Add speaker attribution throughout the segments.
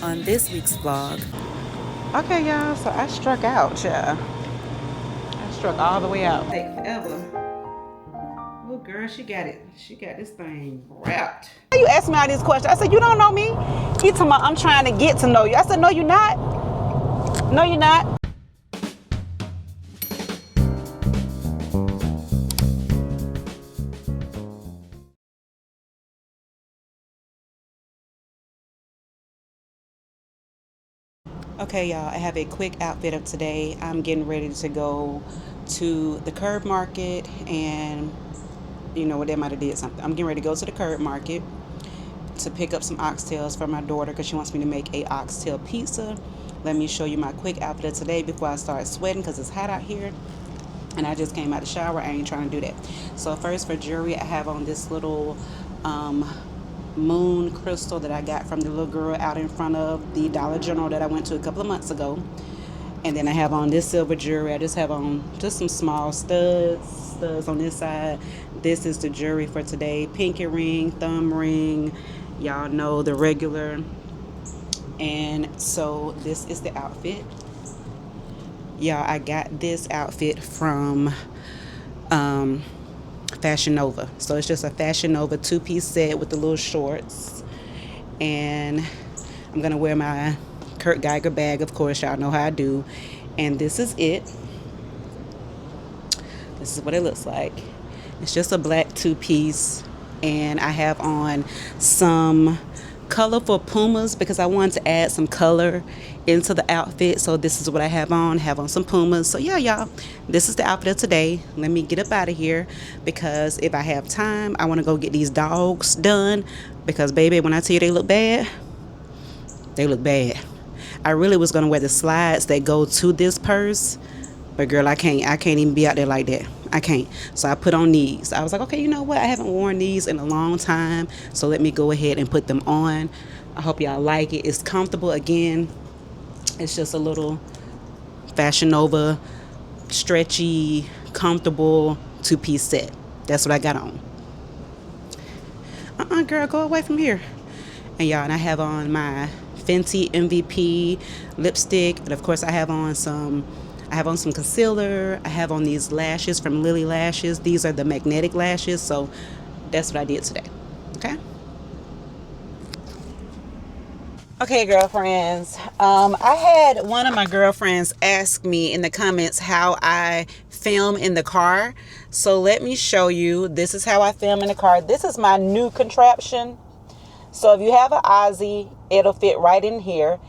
Speaker 1: on this week's vlog.
Speaker 2: Okay, y'all, so I struck out, yeah. I struck all the way out. Take forever. Oh, girl, she got it. She got this thing wrapped. You asked me all these questions. I said, you don't know me? He told me, I'm trying to get to know you. I said, no, you're not. No, you're not.
Speaker 1: Okay, y'all, I have a quick outfit of today. I'm getting ready to go to the curb market, and you know what, they might have did something. I'm getting ready to go to the curb market to pick up some oxtails for my daughter because she wants me to make a oxtail pizza. Let me show you my quick outfit of today before I start sweating because it's hot out here and I just came out of the shower. I ain't trying to do that. So first, for jewelry, I have on this little moon crystal that I got from the little girl out in front of the Dollar General that I went to a couple of months ago. And then I have on this silver jewelry. I just have on just some small studs on this side. This is the jewelry for today. Pinky ring, thumb ring, y'all know the regular. And so this is the outfit. Y'all, I got this outfit from Fashion Nova. So it's just a Fashion Nova two-piece set with the little shorts. And I'm going to wear my Kurt Geiger bag, of course. Y'all know how I do. And this is it. This is what it looks like. It's just a black two-piece. And I have on some colorful Pumas because I wanted to add some color into the outfit. So this is what I have on. Have on some Pumas. So yeah, y'all, this is the outfit of today. Let me get up out of here because if I have time, I want to go get these dogs done because baby, when I tell you they look bad, they look bad. I really was going to wear the slides that go to this purse, but girl, I can't even be out there like that. I can't. So I put on these. I was like, okay, you know what? I haven't worn these in a long time. So let me go ahead and put them on. I hope y'all like it. It's comfortable. Again, it's just a little Fashion Nova, stretchy, comfortable two-piece set. That's what I got on. Girl, go away from here. And y'all, and I have on my Fenty MVP lipstick. And of course, I have on some concealer. I have on these lashes from Lily Lashes. These are the magnetic lashes. So that's what I did today. Okay. Okay, girlfriends. I had one of my girlfriends ask me in the comments how I film in the car. So let me show you. This is how I film in the car. This is my new contraption. So if you have an Aussie, it'll fit right in here.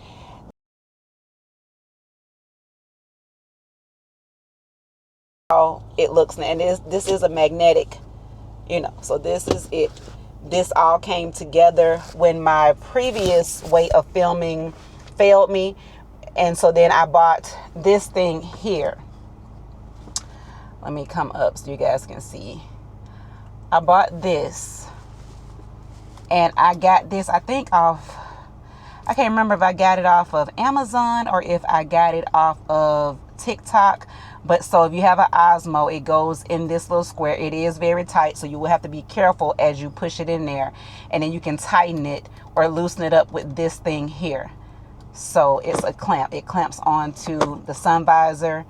Speaker 1: It looks, and this is a magnetic, so this is it. This all came together when my previous way of filming failed me, and so then I bought this thing here. Let me come up so you guys can see. I bought this, and I got this, I think, I can't remember if I got it off of Amazon or if I got it off of TikTok. But so if you have an Osmo, it goes in this little square. It is very tight, so you will have to be careful as you push it in there. And then you can tighten it or loosen it up with this thing here. So it's a clamp. It clamps onto the sun visor.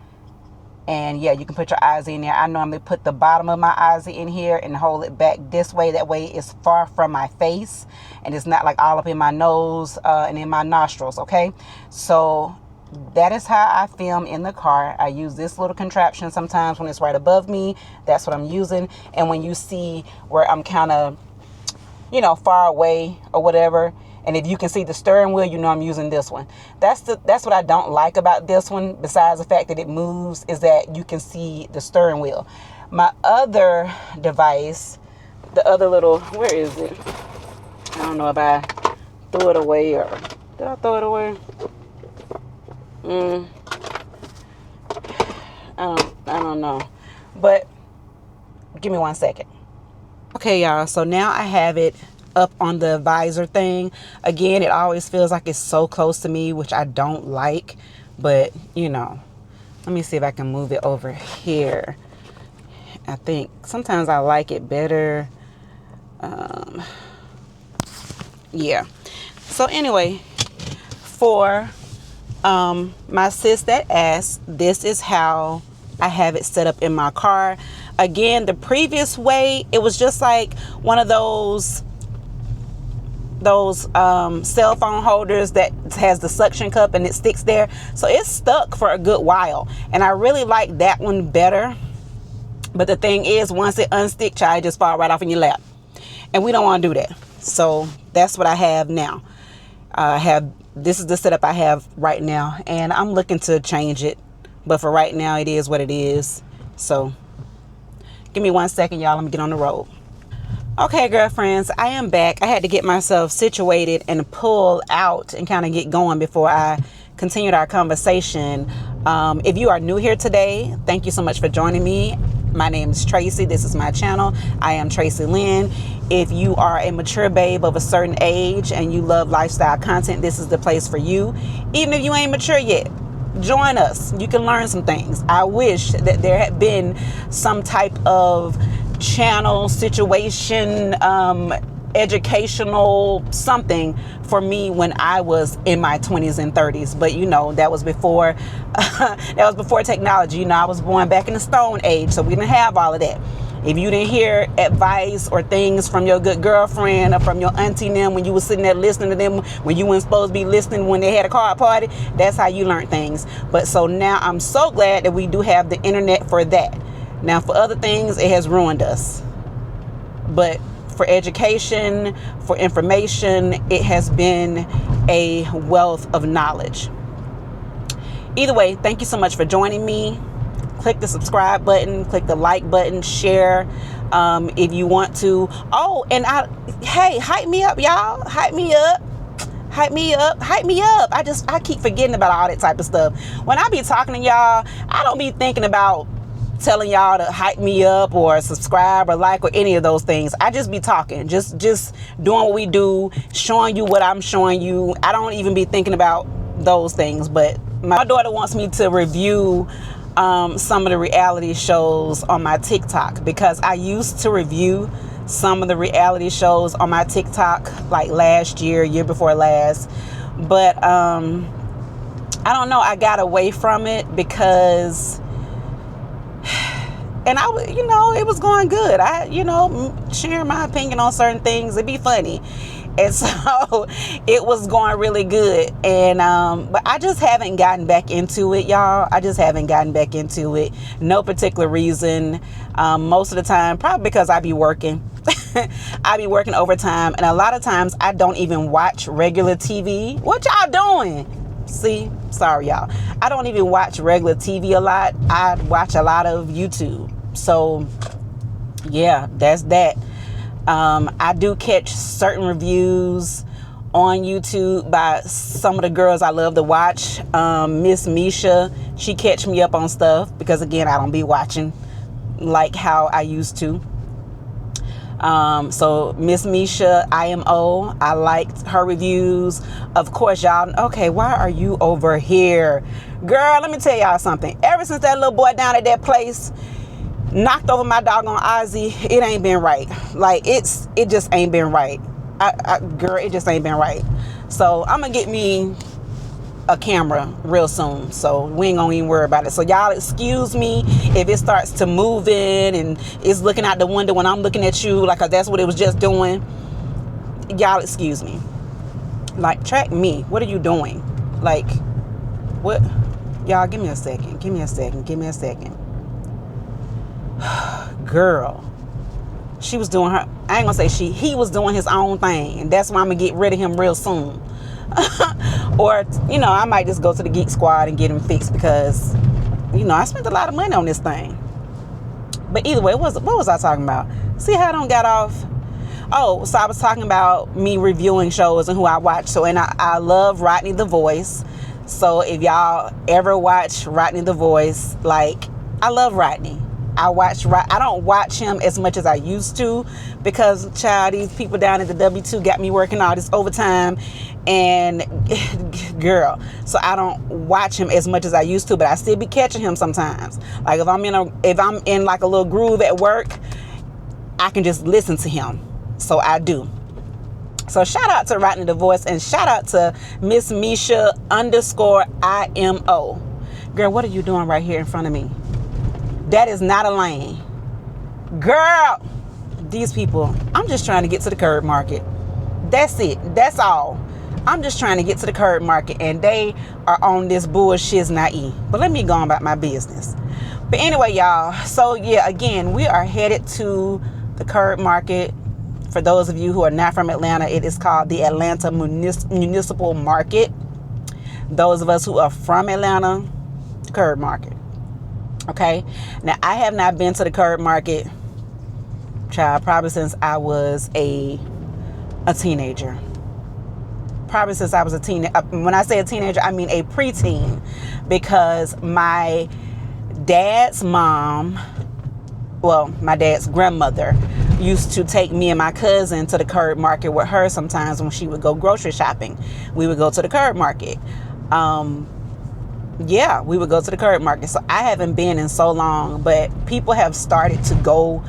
Speaker 1: And yeah, you can put your eyes in there. I normally put the bottom of my eyes in here and hold it back this way. That way it's far from my face and it's not like all up in my nose and in my nostrils, okay? So that is how I film in the car. I use this little contraption sometimes when it's right above me. That's what I'm using. And when you see where I'm kind of, far away or whatever, and if you can see the steering wheel, I'm using this one. That's what I don't like about this one, besides the fact that it moves, is that you can see the steering wheel. My other device, the other little, where is it? I don't know if I threw it away or did I throw it away? I don't know. But give me 1 second. Okay, y'all. So now I have it up on the visor thing. Again, it always feels like it's so close to me, which I don't like. But, let me see if I can move it over here. I think sometimes I like it better. Yeah. So anyway, for my sis that asked, this is how I have it set up in my car. Again, the previous way, it was just like one of those cell phone holders that has the suction cup and it sticks there. So it's stuck for a good while. And I really like that one better. But the thing is, once it unsticks, child, it just fall right off in your lap. And we don't want to do that. So that's what I have now. This is the setup I have right now. And I'm looking to change it. But for right now, it is what it is. So give me 1 second, y'all. Let me get on the road. Okay, girlfriends, I am back. I had to get myself situated and pull out and kind of get going before I continued our conversation. If you are new here today, thank you so much for joining me. My name is Tracy. This is my channel. I am Tracy Lynn. If you are a mature babe of a certain age and you love lifestyle content, this is the place for you. Even if you ain't mature yet, join us. You can learn some things. I wish that there had been some type of channel situation, educational something for me when I was in my 20s and 30s. But you know, that was before technology. You know, I was born back in the Stone Age, so we didn't have all of that. If you didn't hear advice or things from your good girlfriend or from your auntie and them when you were sitting there listening to them when you weren't supposed to be listening when they had a card party, that's how you learn things. But so now I'm so glad that we do have the internet for that. Now for other things, it has ruined us. But for education, for information, it has been a wealth of knowledge. Either way, thank you so much for joining me. Click the subscribe button, click the like button, share if you want to. Oh, and hey, hype me up, y'all. Hype me up. Hype me up. Hype me up. I keep forgetting about all that type of stuff. When I be talking to y'all, I don't be thinking about telling y'all to hype me up or subscribe or like or any of those things. I just be talking, just doing what we do, showing you what I'm showing you. I don't even be thinking about those things. But my daughter wants me to review some of the reality shows on my TikTok, because I used to review some of the reality shows on my TikTok like last year before last. But I don't know, I got away from it because and it was going good. Sharing my opinion on certain things, it'd be funny. And so it was going really good. And, but I just haven't gotten back into it, y'all. I just haven't gotten back into it. No particular reason. Most of the time, probably because I be working. I be working overtime. And a lot of times I don't even watch regular TV. What y'all doing? See, sorry, y'all. I don't even watch regular TV a lot. I watch a lot of YouTube. So yeah, that's that. I do catch certain reviews on YouTube by some of the girls I love to watch. Miss Misha, she catch me up on stuff because again, I don't be watching like how I used to. So Miss Misha, IMO, I liked her reviews. Of course, y'all, okay, why are you over here? Girl, let me tell y'all something. Ever since that little boy down at that place knocked over my doggone Ozzy, it ain't been right. Like, it just ain't been right. Girl, it just ain't been right. So I'm gonna get me a camera real soon, so we ain't gonna even worry about it. So y'all excuse me if it starts to move in and it's looking out the window when I'm looking at you, like that's what it was just doing. Y'all excuse me. Like, track me. What are you doing? Like, what? Y'all, give me a second. Girl, she was doing her, I ain't gonna say he was doing his own thing, and that's why I'm gonna get rid of him real soon. Or, I might just go to the Geek Squad and get him fixed because, I spent a lot of money on this thing. But either way, what was I talking about? See how I don't got off? Oh, so I was talking about me reviewing shows and who I watch. So, and I love Rodney the Voice. So if y'all ever watch Rodney the Voice, like, I love Rodney. I don't watch him as much as I used to because, child, these people down at the W2 got me working all this overtime, and girl, so I don't watch him as much as I used to, but I still be catching him sometimes. Like if I'm in like a little groove at work, I can just listen to him. So I do. So shout out to Writing the Divorce, and shout out to Miss Misha _IMO. Girl, what are you doing right here in front of me? That is not a lane. Girl, these people, I'm just trying to get to the curb market. That's it. That's all. I'm just trying to get to the curb market, and they are on this bullshit naive. But let me go on about my business. But anyway, y'all, so yeah, again, we are headed to the curb market. For those of you who are not from Atlanta, it is called the Atlanta Municipal Market. Those of us who are from Atlanta, curb market. Okay. Now, I have not been to the curb market, child, probably since I was a teenager. Probably since I was a teenager. When I say a teenager, I mean a preteen, because my dad's mom, well, my dad's grandmother, used to take me and my cousin to the curb market with her sometimes when she would go grocery shopping. We would go to the curb market. Yeah, we would go to the curb market. So I haven't been in so long, but people have started to go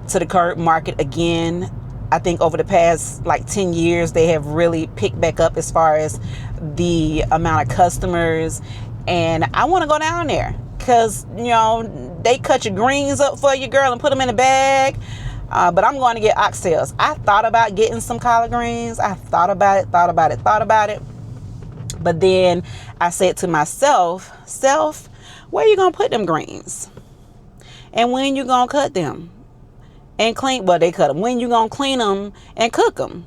Speaker 1: to the curb market again. I think over the past like 10 years, they have really picked back up as far as the amount of customers. And I want to go down there because, you know, they cut your greens up for you, girl, and put them in a bag. But I'm going to get oxtails. I thought about getting some collard greens. I thought about it. But then I said to myself, where you going to put them greens? And when you going to cut them? And clean, well, they cut them. When you going to clean them and cook them?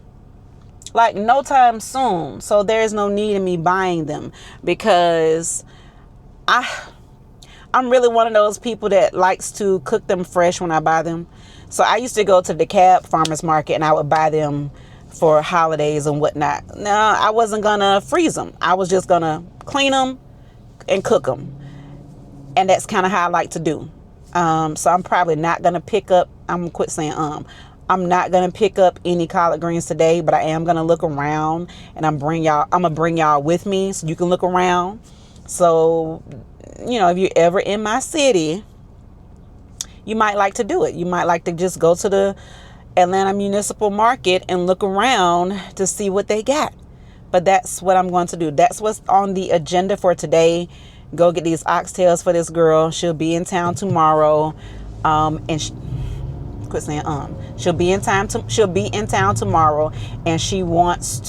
Speaker 1: Like, no time soon. So there's no need in me buying them, because I'm really one of those people that likes to cook them fresh when I buy them. So I used to go to the DeKalb Farmers Market and I would buy them for holidays and whatnot. No, I wasn't going to freeze them. I was just going to clean them and cook them. And that's kind of how I like to do. So I'm probably not going to pick up, I'm going to quit saying I'm not going to pick up any collard greens today, but I am going to look around, and I'm going to bring y'all with me so you can look around. So, you know, if you're ever in my city, you might like to do it. You might like to just go to the Atlanta Municipal Market and look around to see what they got. But that's what I'm going to do. That's what's on the agenda for today. Go get these oxtails for this girl. She'll be in town tomorrow. Quit saying She'll be in town tomorrow, and she wants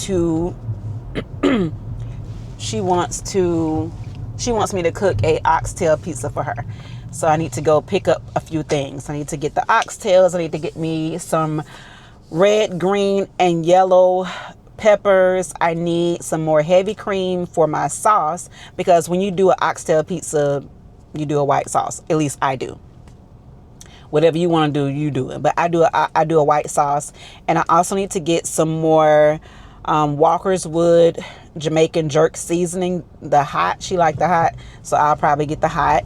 Speaker 1: me to cook a oxtail pizza for her. So I need to go pick up a few things. I need to get the oxtails. I need to get me some red, green, and yellow peppers. I need some more heavy cream for my sauce, because when you do an oxtail pizza, you do a white sauce. At least I do. Whatever you want to do, you do it. But I do a white sauce. And I also need to get some more Walker's Wood Jamaican jerk seasoning. The hot. She liked the hot. So I'll probably get the hot.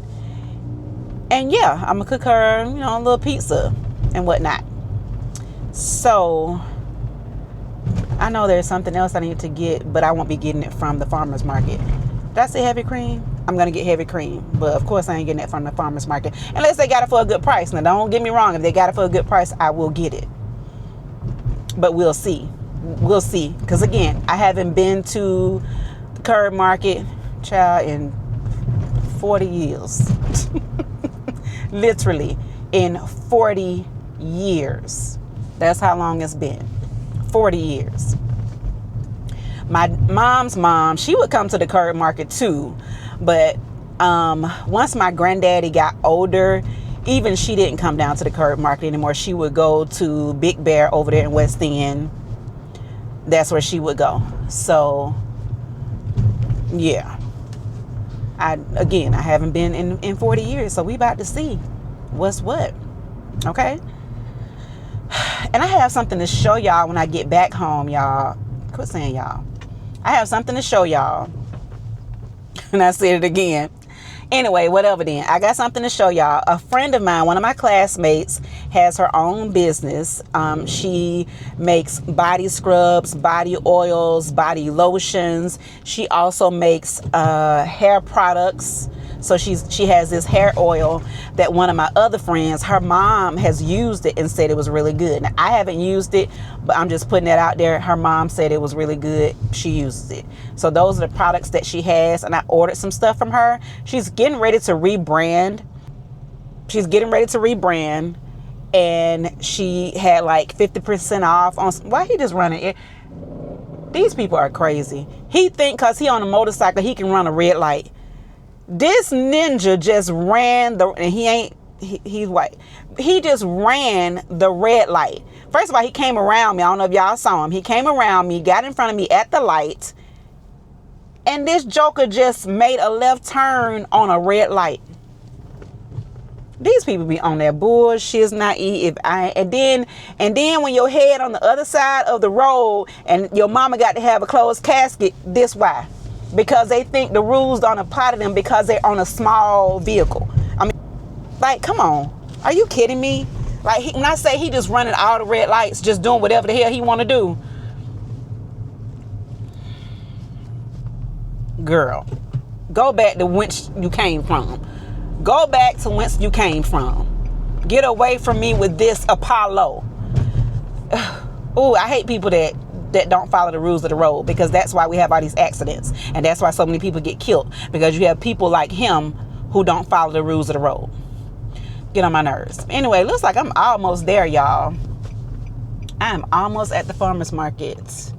Speaker 1: And yeah, I'm going to cook her, you know, a little pizza and whatnot. So I know there's something else I need to get, but I won't be getting it from the farmer's market. Did I say heavy cream? I'm going to get heavy cream. But of course I ain't getting it from the farmer's market, unless they got it for a good price. Now don't get me wrong. If they got it for a good price, I will get it. But we'll see. We'll see. Because again, I haven't been to the curb market, child, in 40 years. Literally in 40 years. That's how long it's been. 40 years. My mom's mom, she would come to the curb market too. But once my granddaddy got older, even she didn't come down to the curb market anymore. She would go to Big Bear over there in West End. That's where she would go. So, yeah. I haven't been in 40 years. So we about to see what's what. Okay? And I have something to show y'all when I get back home, y'all. Quit saying y'all. I have something to show y'all. And I said it again. Anyway, whatever then. I got something to show y'all. A friend of mine, one of my classmates, has her own business. She makes body scrubs, body oils, body lotions. She also makes hair products. So she has this hair oil that one of my other friends, her mom has used it and said it was really good. Now, I haven't used it, but I'm just putting that out there. Her mom said it was really good. She uses it. So those are the products that she has, and I ordered some stuff from her. She's getting ready to rebrand. And she had like 50% off on. Why he just running it? These people are crazy. He think because he on a motorcycle he can run a red light. This ninja just ran and he's white. He just ran the red light. First of all, he came around me. I don't know if y'all saw him. He came around me, got in front of me at the light, and this joker just made a left turn on a red light. These people be on that bullshit, naive. And then when your head on the other side of the road and your mama got to have a closed casket, this why? Because they think the rules don't apply to them because they're on a small vehicle. I mean, like, come on. Are you kidding me? Like, when I say he just running all the red lights, just doing whatever the hell he want to do. Girl, go back to whence you came from. Go back to whence you came from. Get away from me with this Apollo. Ooh, I hate people that don't follow the rules of the road, because that's why we have all these accidents. And that's why so many people get killed, because you have people like him who don't follow the rules of the road. Get on my nerves. Anyway, looks like I'm almost there, y'all. I am almost at the farmer's market.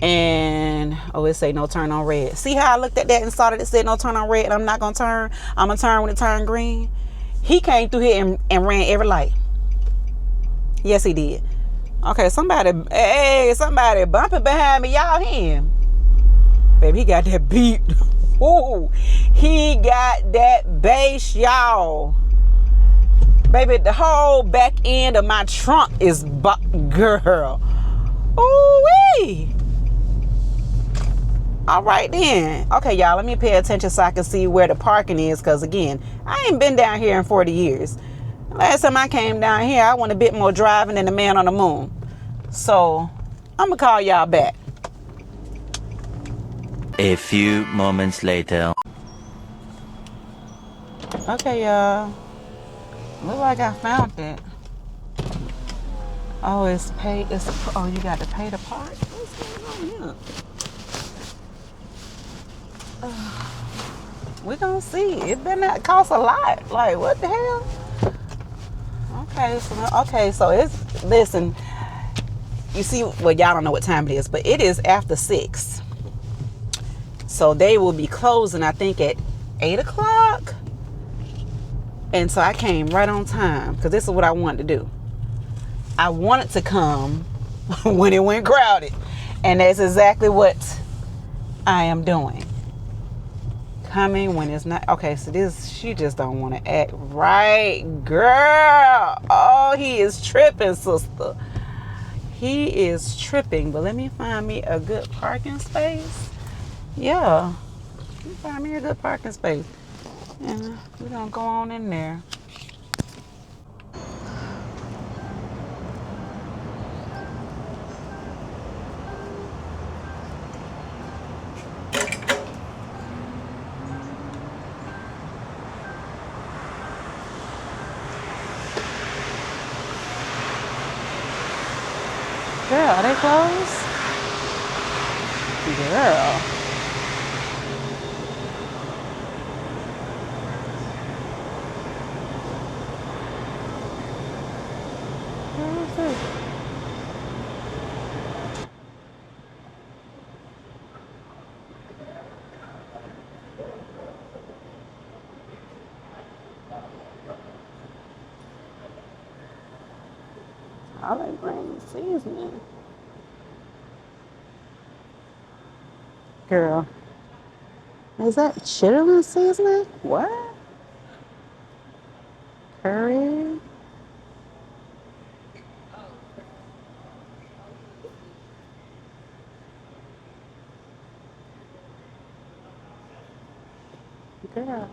Speaker 1: And it say no turn on red. See how I looked at that and saw that it said no turn on red, and I'm not gonna turn. I'm gonna turn when it turned green. He came through here and ran every light. Yes, he did. Okay, somebody bumping behind me. Y'all him. Baby, he got that beat. Ooh, he got that bass, y'all. Baby, the whole back end of my trunk is girl. Ooh-wee. All right then. Okay, y'all, let me pay attention so I can see where the parking is, because again, I ain't been down here in 40 years. Last time I came down here, I went a bit more driving than the man on the moon. So I'm gonna call y'all back.
Speaker 3: A few moments later.
Speaker 1: Okay, y'all. Look like I found it. Oh, it's paid. You got to pay the park. What's going on here? We're gonna see. It better not cost a lot. Like, what the hell? Okay, so it's, listen, you see, well, y'all don't know what time it is, but it is after 6. So they will be closing, I think, at 8 o'clock. And so I came right on time, because this is what I wanted to do. I wanted to come when it went crowded. And that's exactly what I am doing. Coming when it's not. Okay, so she just don't want to act right, girl. Oh, he is tripping, sister. He is tripping. But let me find me a good parking space. Yeah, let me find me a good parking space, and we're gonna go on in there. Girl, are they closed? Girl. Where is this? I like green seasoning. Girl. Is that chitlin seasoning? What? Curry? Girl.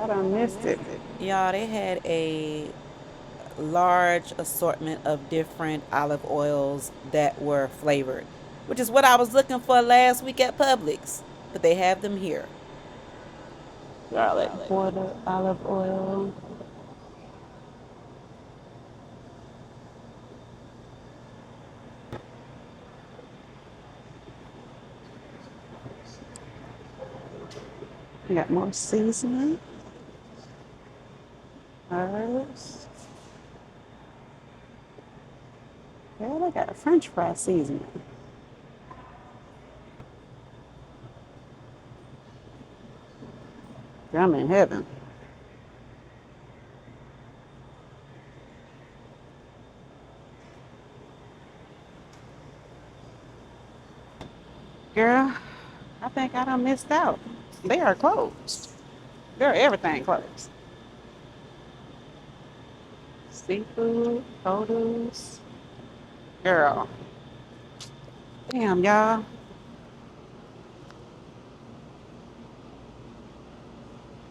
Speaker 2: done missed it.
Speaker 1: Y'all, they had a large assortment of different olive oils that were flavored, which is what I was looking for last week at Publix, but they have them here.
Speaker 2: Garlic butter, olive oil. We got more seasoning. Herbs. Yeah, they got a French fry seasoning. I'm in heaven. Girl, I think I done missed out. They are closed. They're everything closed. Seafood, produce. Girl. Damn, y'all.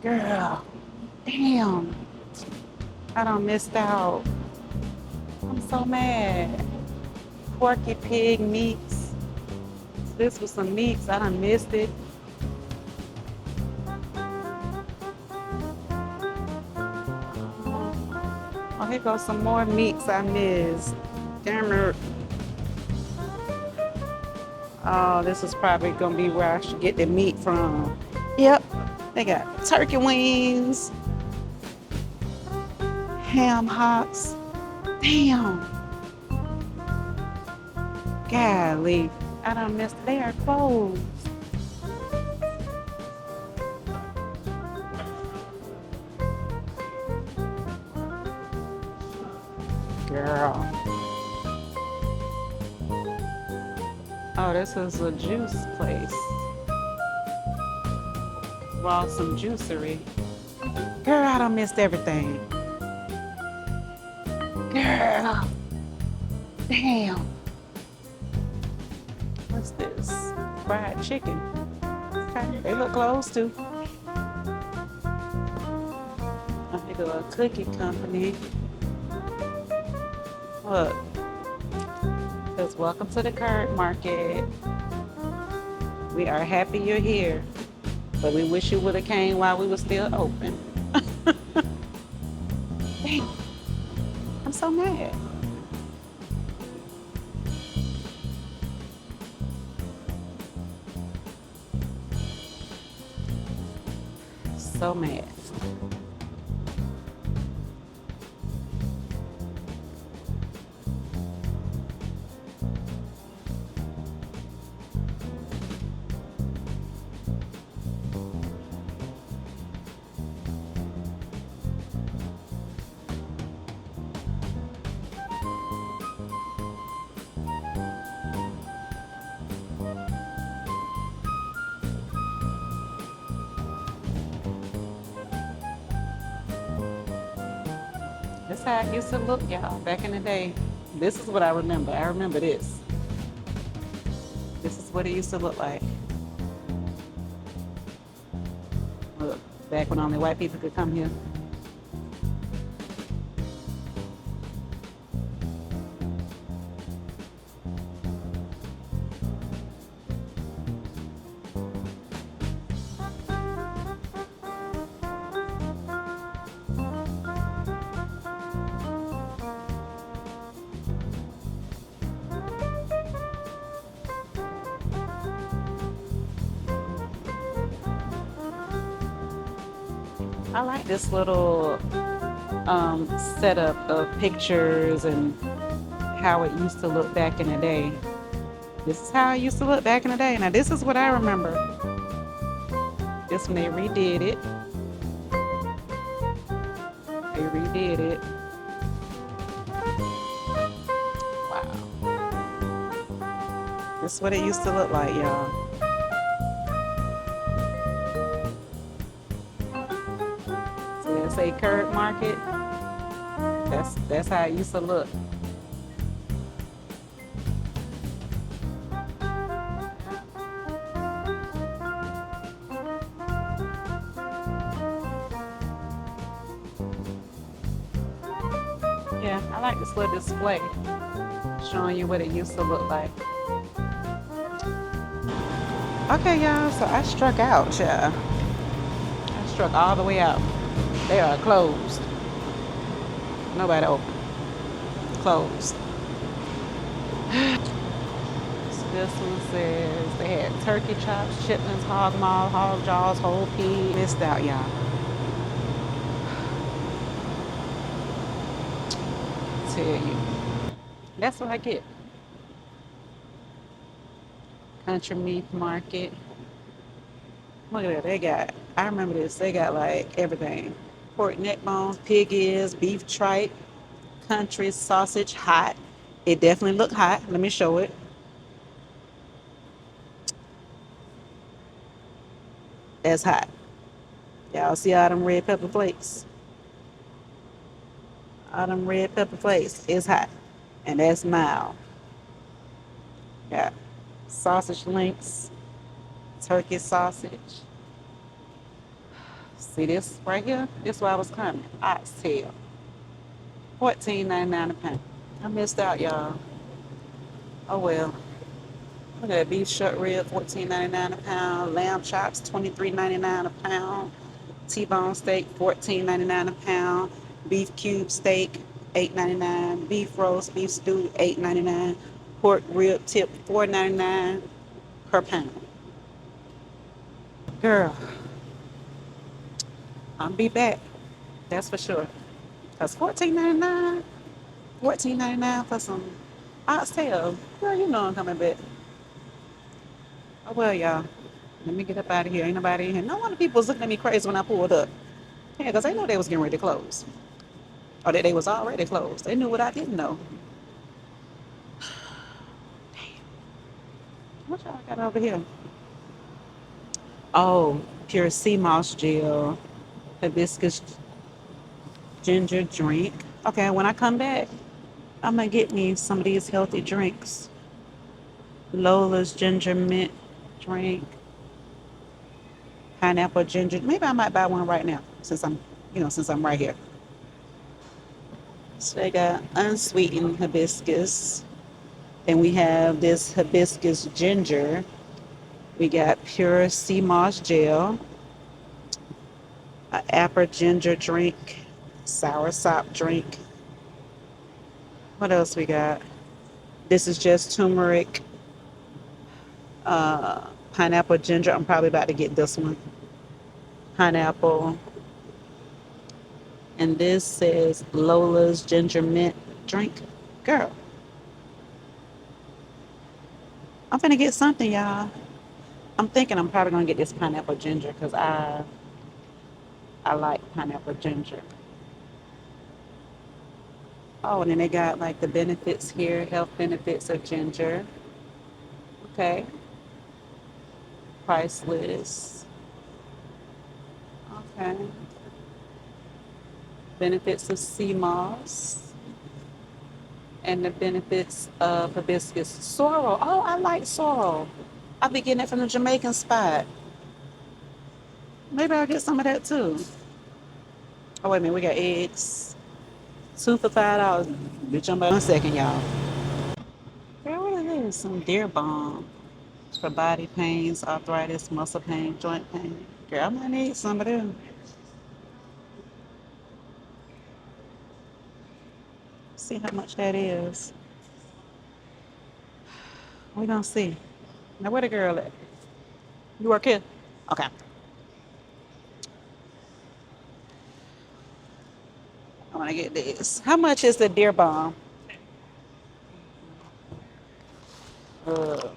Speaker 2: Girl. Damn. I done missed out. I'm so mad. Porky pig meats. This was some meats. I done missed it. Oh, here goes some more meats I missed. Damn it. Oh, this is probably gonna be where I should get the meat from. Yep, they got turkey wings, ham hocks. Damn. Golly, I done missed. They are closed. Girl. Oh, this is a juice place. Awesome juicery. Girl, I done missed everything. Girl. Damn. What's this? Fried chicken. Okay, they look close too. I think of a cookie company. Look. Says, welcome to the current market. We are happy you're here, but we wish you would have came while we were still open. Dang, I'm so mad. So mad. That's how it used to look, y'all, back in the day. This is what I remember. I remember this. This is what it used to look like. Look, back when only white people could come here. I like this little setup of pictures and how it used to look back in the day. This is how it used to look back in the day. Now this is what I remember. This when they redid it. They redid it. Wow. This is what it used to look like, y'all. Say current market. That's how it used to look. Yeah, I like this little display showing you what it used to look like. Okay, y'all, so I struck out, yeah. I struck all the way out. They are closed. Nobody open. Closed. So this one says they had turkey chops, chitlins, hog maw, hog jaws, whole pig. Missed out, y'all. Tell you. That's what I get. Country meat market. Look at that. They got, I remember this. They got like everything. Pork neck bones, pig ears, beef tripe, country sausage, hot. It definitely looked hot. Let me show it. That's hot. Y'all see all them red pepper flakes? All them red pepper flakes is hot. And that's mild. Got sausage links, turkey sausage. See this right here? This why I was coming. Oxtail. $14.99 a pound. I missed out, y'all. Oh well. Look at that beef short rib, $14.99 a pound. Lamb chops, $23.99 a pound. T-bone steak, $14.99 a pound. Beef cube steak, $8.99. Beef roast, beef stew, $8.99. Pork rib tip, $4.99 per pound. Girl, I'll be back. That's for sure. Cause $14.99 for some oxtail. Girl, you know I'm coming back. Oh well, y'all. Let me get up out of here. Ain't nobody in here. No wonder people was looking at me crazy when I pulled up. Yeah, because they know they was getting ready to close. Or that they was already closed. They knew what I didn't know. What y'all got over here? Oh, pure sea moss gel, hibiscus ginger drink. Okay, when I come back, I'm gonna get me some of these healthy drinks. Lola's ginger mint drink, pineapple ginger. Maybe I might buy one right now since I'm right here. So they got unsweetened hibiscus. Then we have this hibiscus ginger. We got pure sea moss gel, an apple ginger drink, sour sop drink. What else we got? This is just turmeric, pineapple ginger. I'm probably about to get this one. Pineapple. And this says Lola's ginger mint drink. Girl, I'm finna get something, y'all. I'm thinking I'm probably gonna get this pineapple ginger because I like pineapple ginger. Oh, and then they got like the benefits here, health benefits of ginger. Okay. Price list. Okay. Benefits of sea moss and the benefits of hibiscus. Sorrel. Oh, I like sorrel. I'll be getting it from the Jamaican spot. Maybe I'll get some of that too. Oh, wait a minute. We got eggs. Two for $5. Bitch, I'm about 1 second, y'all. Girl, what is this? Some deer balm for body pains, arthritis, muscle pain, joint pain. Girl, I might need some of them. See how much that is. We gonna see. Now where the girl at? You work here? Okay. I wanna get this. How much is the deer balm? Uh,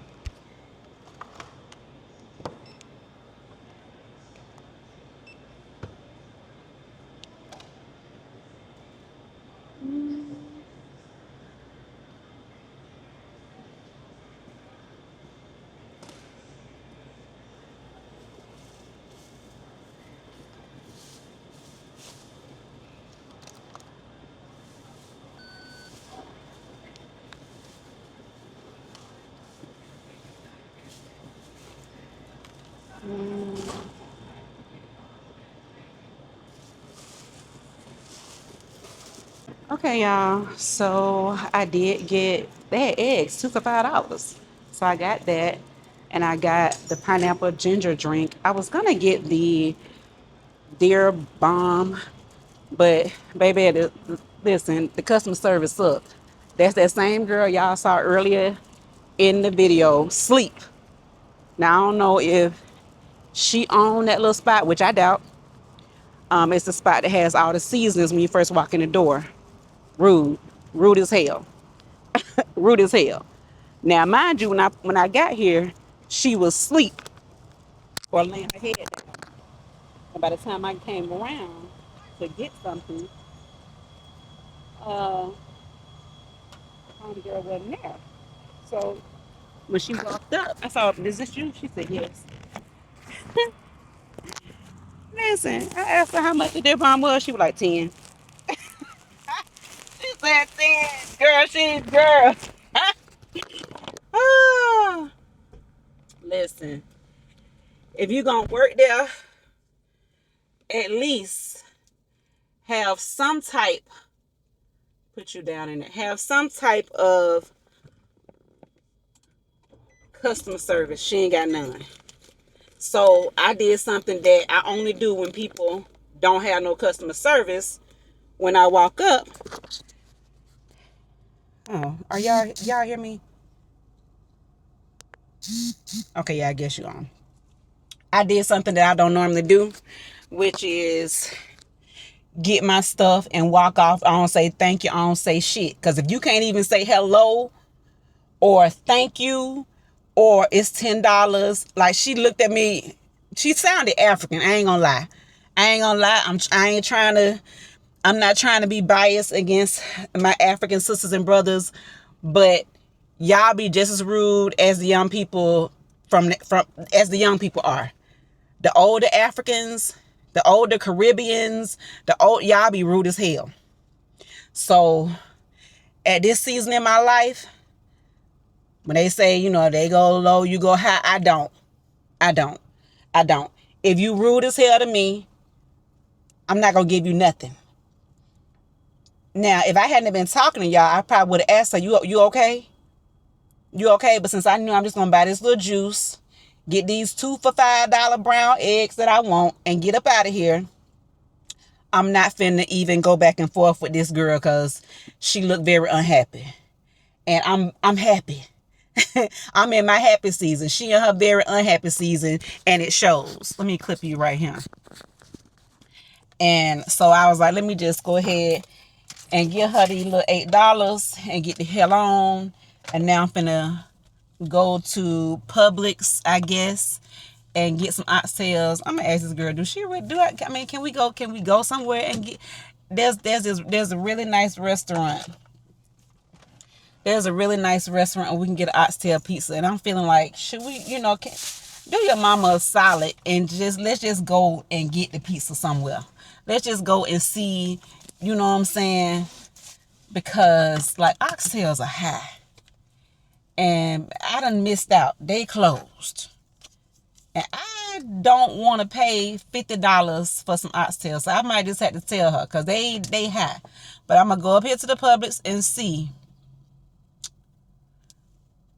Speaker 2: Okay, y'all. So I did get, they had eggs, 2 for $5. So I got that. And I got the pineapple ginger drink. I was gonna get the Deer Bomb, but baby, listen, the customer service sucked. That's that same girl y'all saw earlier in the video, sleep. Now I don't know if she owned that little spot, which I doubt. It's the spot that has all the seasonings when you first walk in the door. Rude, rude as hell, rude as hell. Now, mind you, when I got here, she was asleep or laying her head down. And by the time I came around to get something, uh, the girl wasn't there. So when she walked up, I saw, "Is this you?" She said, "Yes." Listen, I asked her how much the dip balm was. She was like 10. She said 10. Girl, she's girl. Ah, listen, if you gonna work there, at least have some type, put you down in it, have some type of customer service. She ain't got none. So I did something that I only do when people don't have no customer service. When I walk up, oh, are y'all hear me? Okay, yeah, I guess you on. I did something that I don't normally do, which is get my stuff and walk off. I don't say thank you. I don't say shit. Because if you can't even say hello or thank you or it's $10, like she looked at me, she sounded African. I ain't gonna lie. I'm not trying to be biased against my African sisters and brothers, but y'all be just as rude as the young people from as the young people are. The older Africans, the older Caribbeans, y'all be rude as hell. So at this season in my life, when they say, they go low, you go high, I don't. I don't. I don't. If you rude as hell to me, I'm not gonna give you nothing. Now, if I hadn't been talking to y'all, I probably would have asked her, you okay? You okay? But since I knew I'm just gonna buy this little juice, get these 2 for $5 brown eggs that I want, and get up out of here, I'm not finna even go back and forth with this girl because she looked very unhappy. And I'm happy. I'm in my happy season. She in her very unhappy season, and it shows. Let me clip you right here. And so I was like, let me just go ahead and give her the little $8 and get the hell on. And now I'm finna go to Publix, I guess, and get some oxtails. I'm gonna ask this girl, do she really do it? I mean, can we go somewhere and get, there's a really nice restaurant. There's a really nice restaurant and we can get an oxtail pizza. And I'm feeling like, should we, do your mama a solid and let's just go and get the pizza somewhere. Let's just go and see, you know what I'm saying? Because like oxtails are high. And I done missed out. They closed. And I don't want to pay $50 for some oxtails. So I might just have to tell her because they high. But I'm going to go up here to the Publix and see.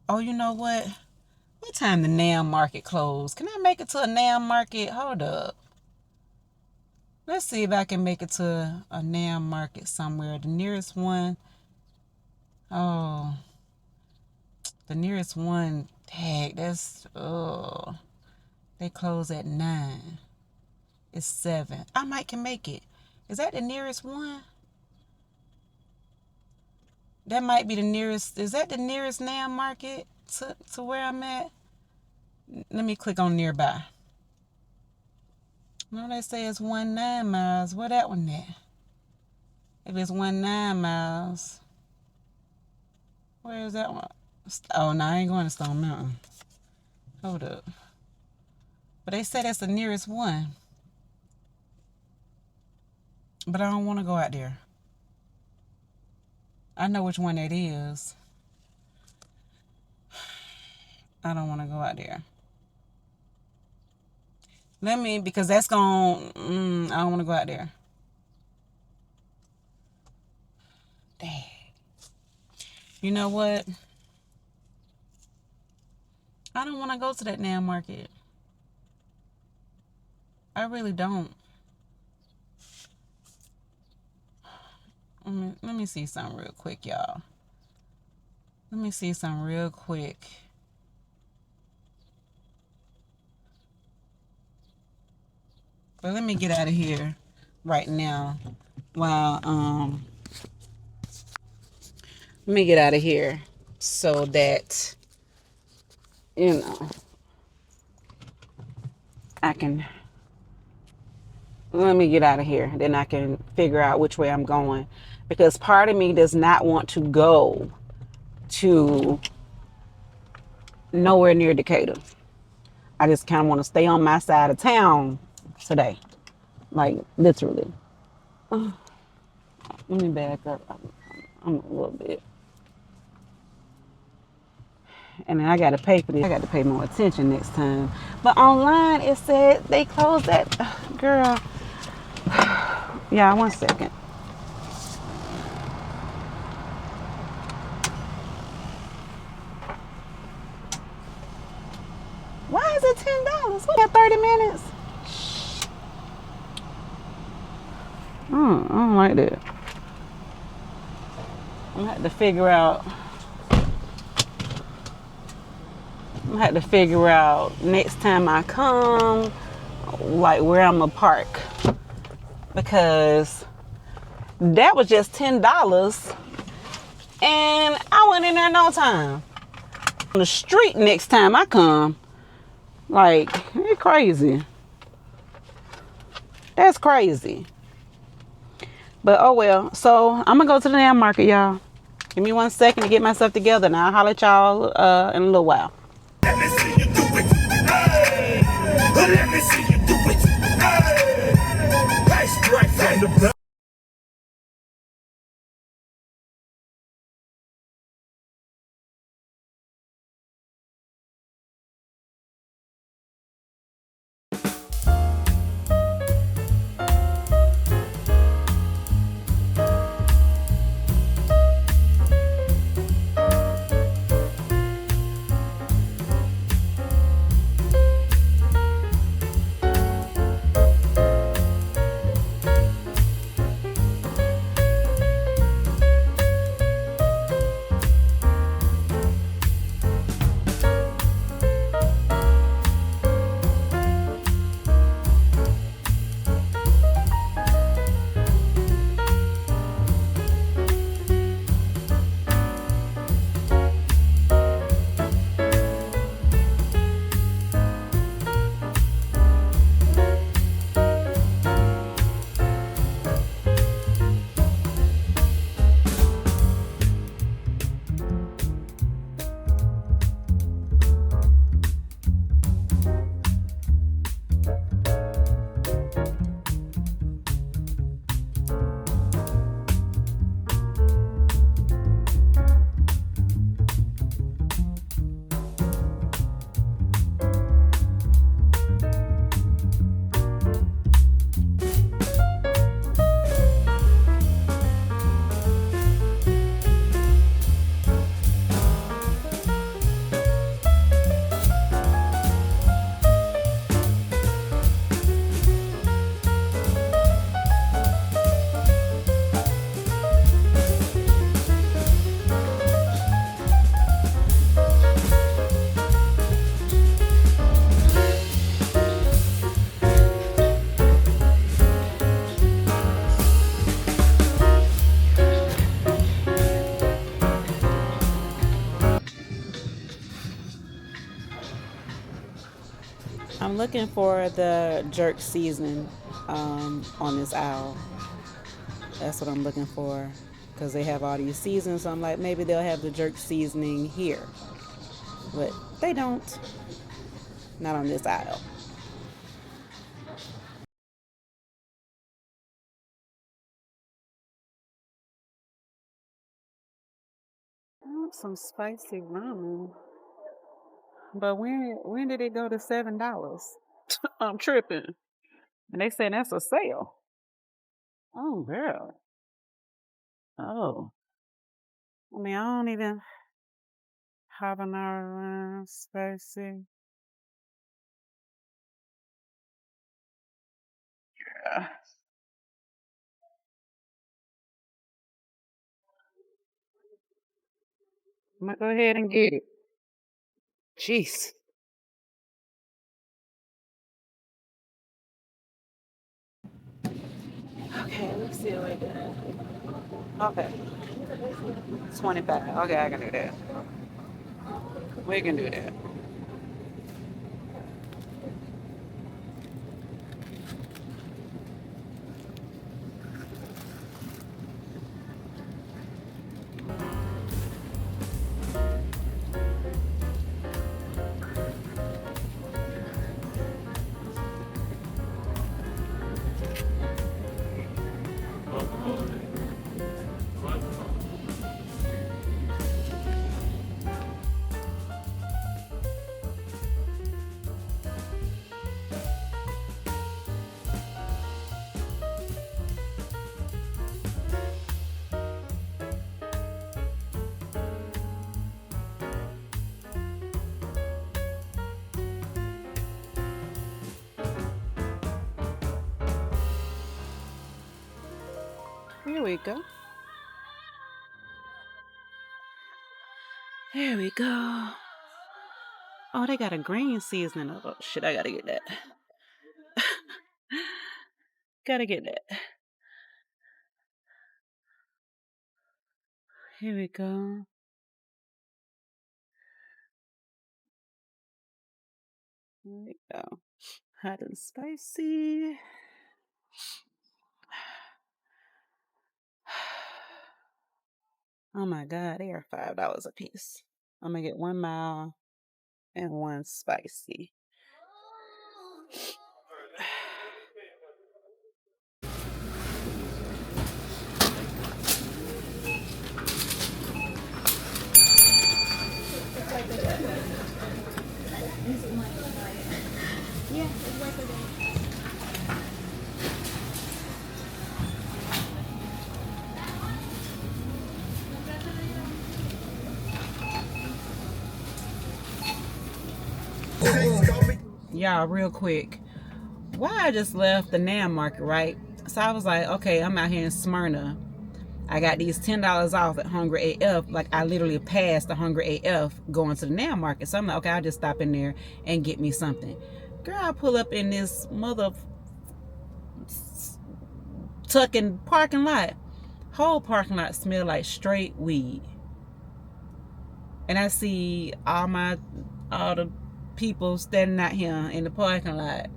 Speaker 2: Oh, you know what? What time the Nam Market closed? Can I make it to a Nam Market? Hold up. Let's see if I can make it to a Nam Market somewhere. The nearest one. Oh. The nearest one. Heck, that's... Oh. They close at 9. It's 7. I might can make it. Is that the nearest one? That might be the nearest. Is that the nearest Nam Market to where I'm at? Let me click on nearby. No, they say it's 19 miles. Where that one at? If it's 19 miles, where is that one? Oh, no, I ain't going to Stone Mountain. Hold up. But they say that's the nearest one. But I don't want to go out there. I know which one that is. I don't want to go out there. Because that's going, I don't want to go out there. You know what? I don't want to go to that damn market. I really don't. Let me see something real quick, y'all. Let me see something real quick. But let me get out of here right now. While let me get out of here so that I can. Let me get out of here. Then I can figure out which way I'm going, because part of me does not want to go to nowhere near Decatur. I just kind of want to stay on my side of town today, like literally. Let me back up. I'm a little bit. And then I got to pay for this. I got to pay more attention next time. But online, it said they closed that. Girl. Yeah, 1 second. Why is it $10? We got 30 minutes. I don't like that. I'm gonna have to figure out. Next time I come, like where I'm gonna park, because that was just $10, and I went in there no time. On the street next time I come, like it's crazy. That's crazy. But oh well. So I'm gonna go to the damn market, y'all. Give me 1 second to get myself together, and I'll holler at y'all in a little while.
Speaker 4: Let me see you do it. Hey. Let me see you do it. Hey. That's right from the blood.
Speaker 2: I'm looking for the jerk seasoning on this aisle. That's what I'm looking for, because they have all these seasons. So I'm like, maybe they'll have the jerk seasoning here, but they don't. Not on this aisle. Oh, some spicy ramen. But when did it go to $7? I'm tripping. And they say that's a sale. Oh girl. Oh. I mean, I don't even have an hour spicy. Yeah. I'm gonna go ahead and get it. Jeez. Okay, let's see what we got. Okay, 25. Okay, I can do that. We can do that. Here we go. There we go. Oh, they got a green seasoning. Oh, shit, I gotta get that. Gotta get that. Here we go. Here we go. Hot and spicy. Oh my God, they are $5 a piece. I'm gonna get 1 mild and 1 spicy. Y'all, real quick. Why I just left the NAM market, right? So I was like, okay, I'm out here in Smyrna. I got these $10 off at Hungry AF. Like, I literally passed the Hungry AF going to the NAM market. So I'm like, okay, I'll just stop in there and get me something. Girl, I pull up in this mother tucking parking lot. Whole parking lot smell like straight weed. And I see all the people standing out here in the parking lot.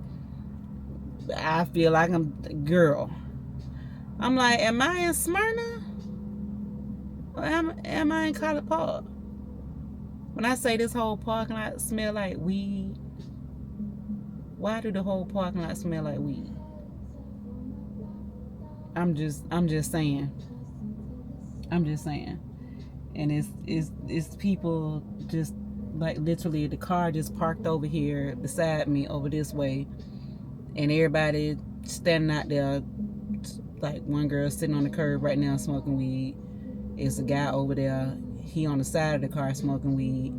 Speaker 2: I feel like I'm girl. I'm like, am I in Smyrna? Or am I in College Park? When I say this whole parking lot smell like weed, why do the whole parking lot smell like weed? I'm just saying. I'm just saying. And it's people just like literally the car just parked over here beside me over this way, and everybody standing out there. Like one girl sitting on the curb right now smoking weed. It's a guy over there. He on the side of the car smoking weed.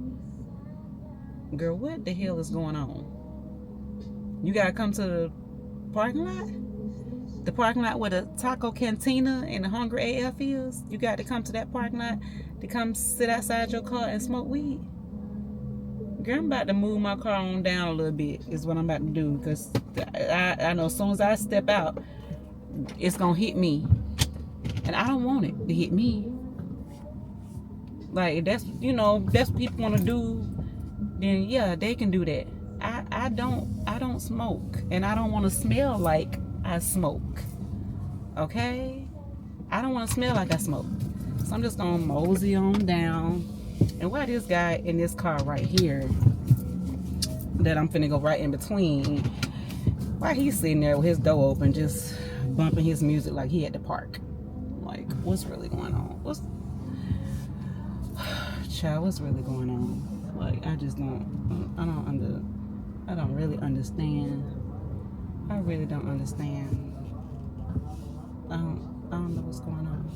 Speaker 2: Girl, what the hell is going on? You gotta come to the parking lot? The parking lot where the Taco Cantina and the Hungry AF is? You got to come to that parking lot to come sit outside your car and smoke weed? Girl, I'm about to move my car on down a little bit is what I'm about to do, because I know as soon as I step out, it's gonna hit me. And I don't want it to hit me. Like, that's what people want to do, then yeah, they can do that. I don't smoke, and I don't want to smell like I smoke. Okay? I don't want to smell like I smoke. So I'm just gonna mosey on down. And why this guy in this car right here that I'm finna go right in between, why he's sitting there with his door open just bumping his music like he at the park? Like, what's really going on? Child, what's really going on? Like, I don't really understand. I really don't understand. I don't know what's going on.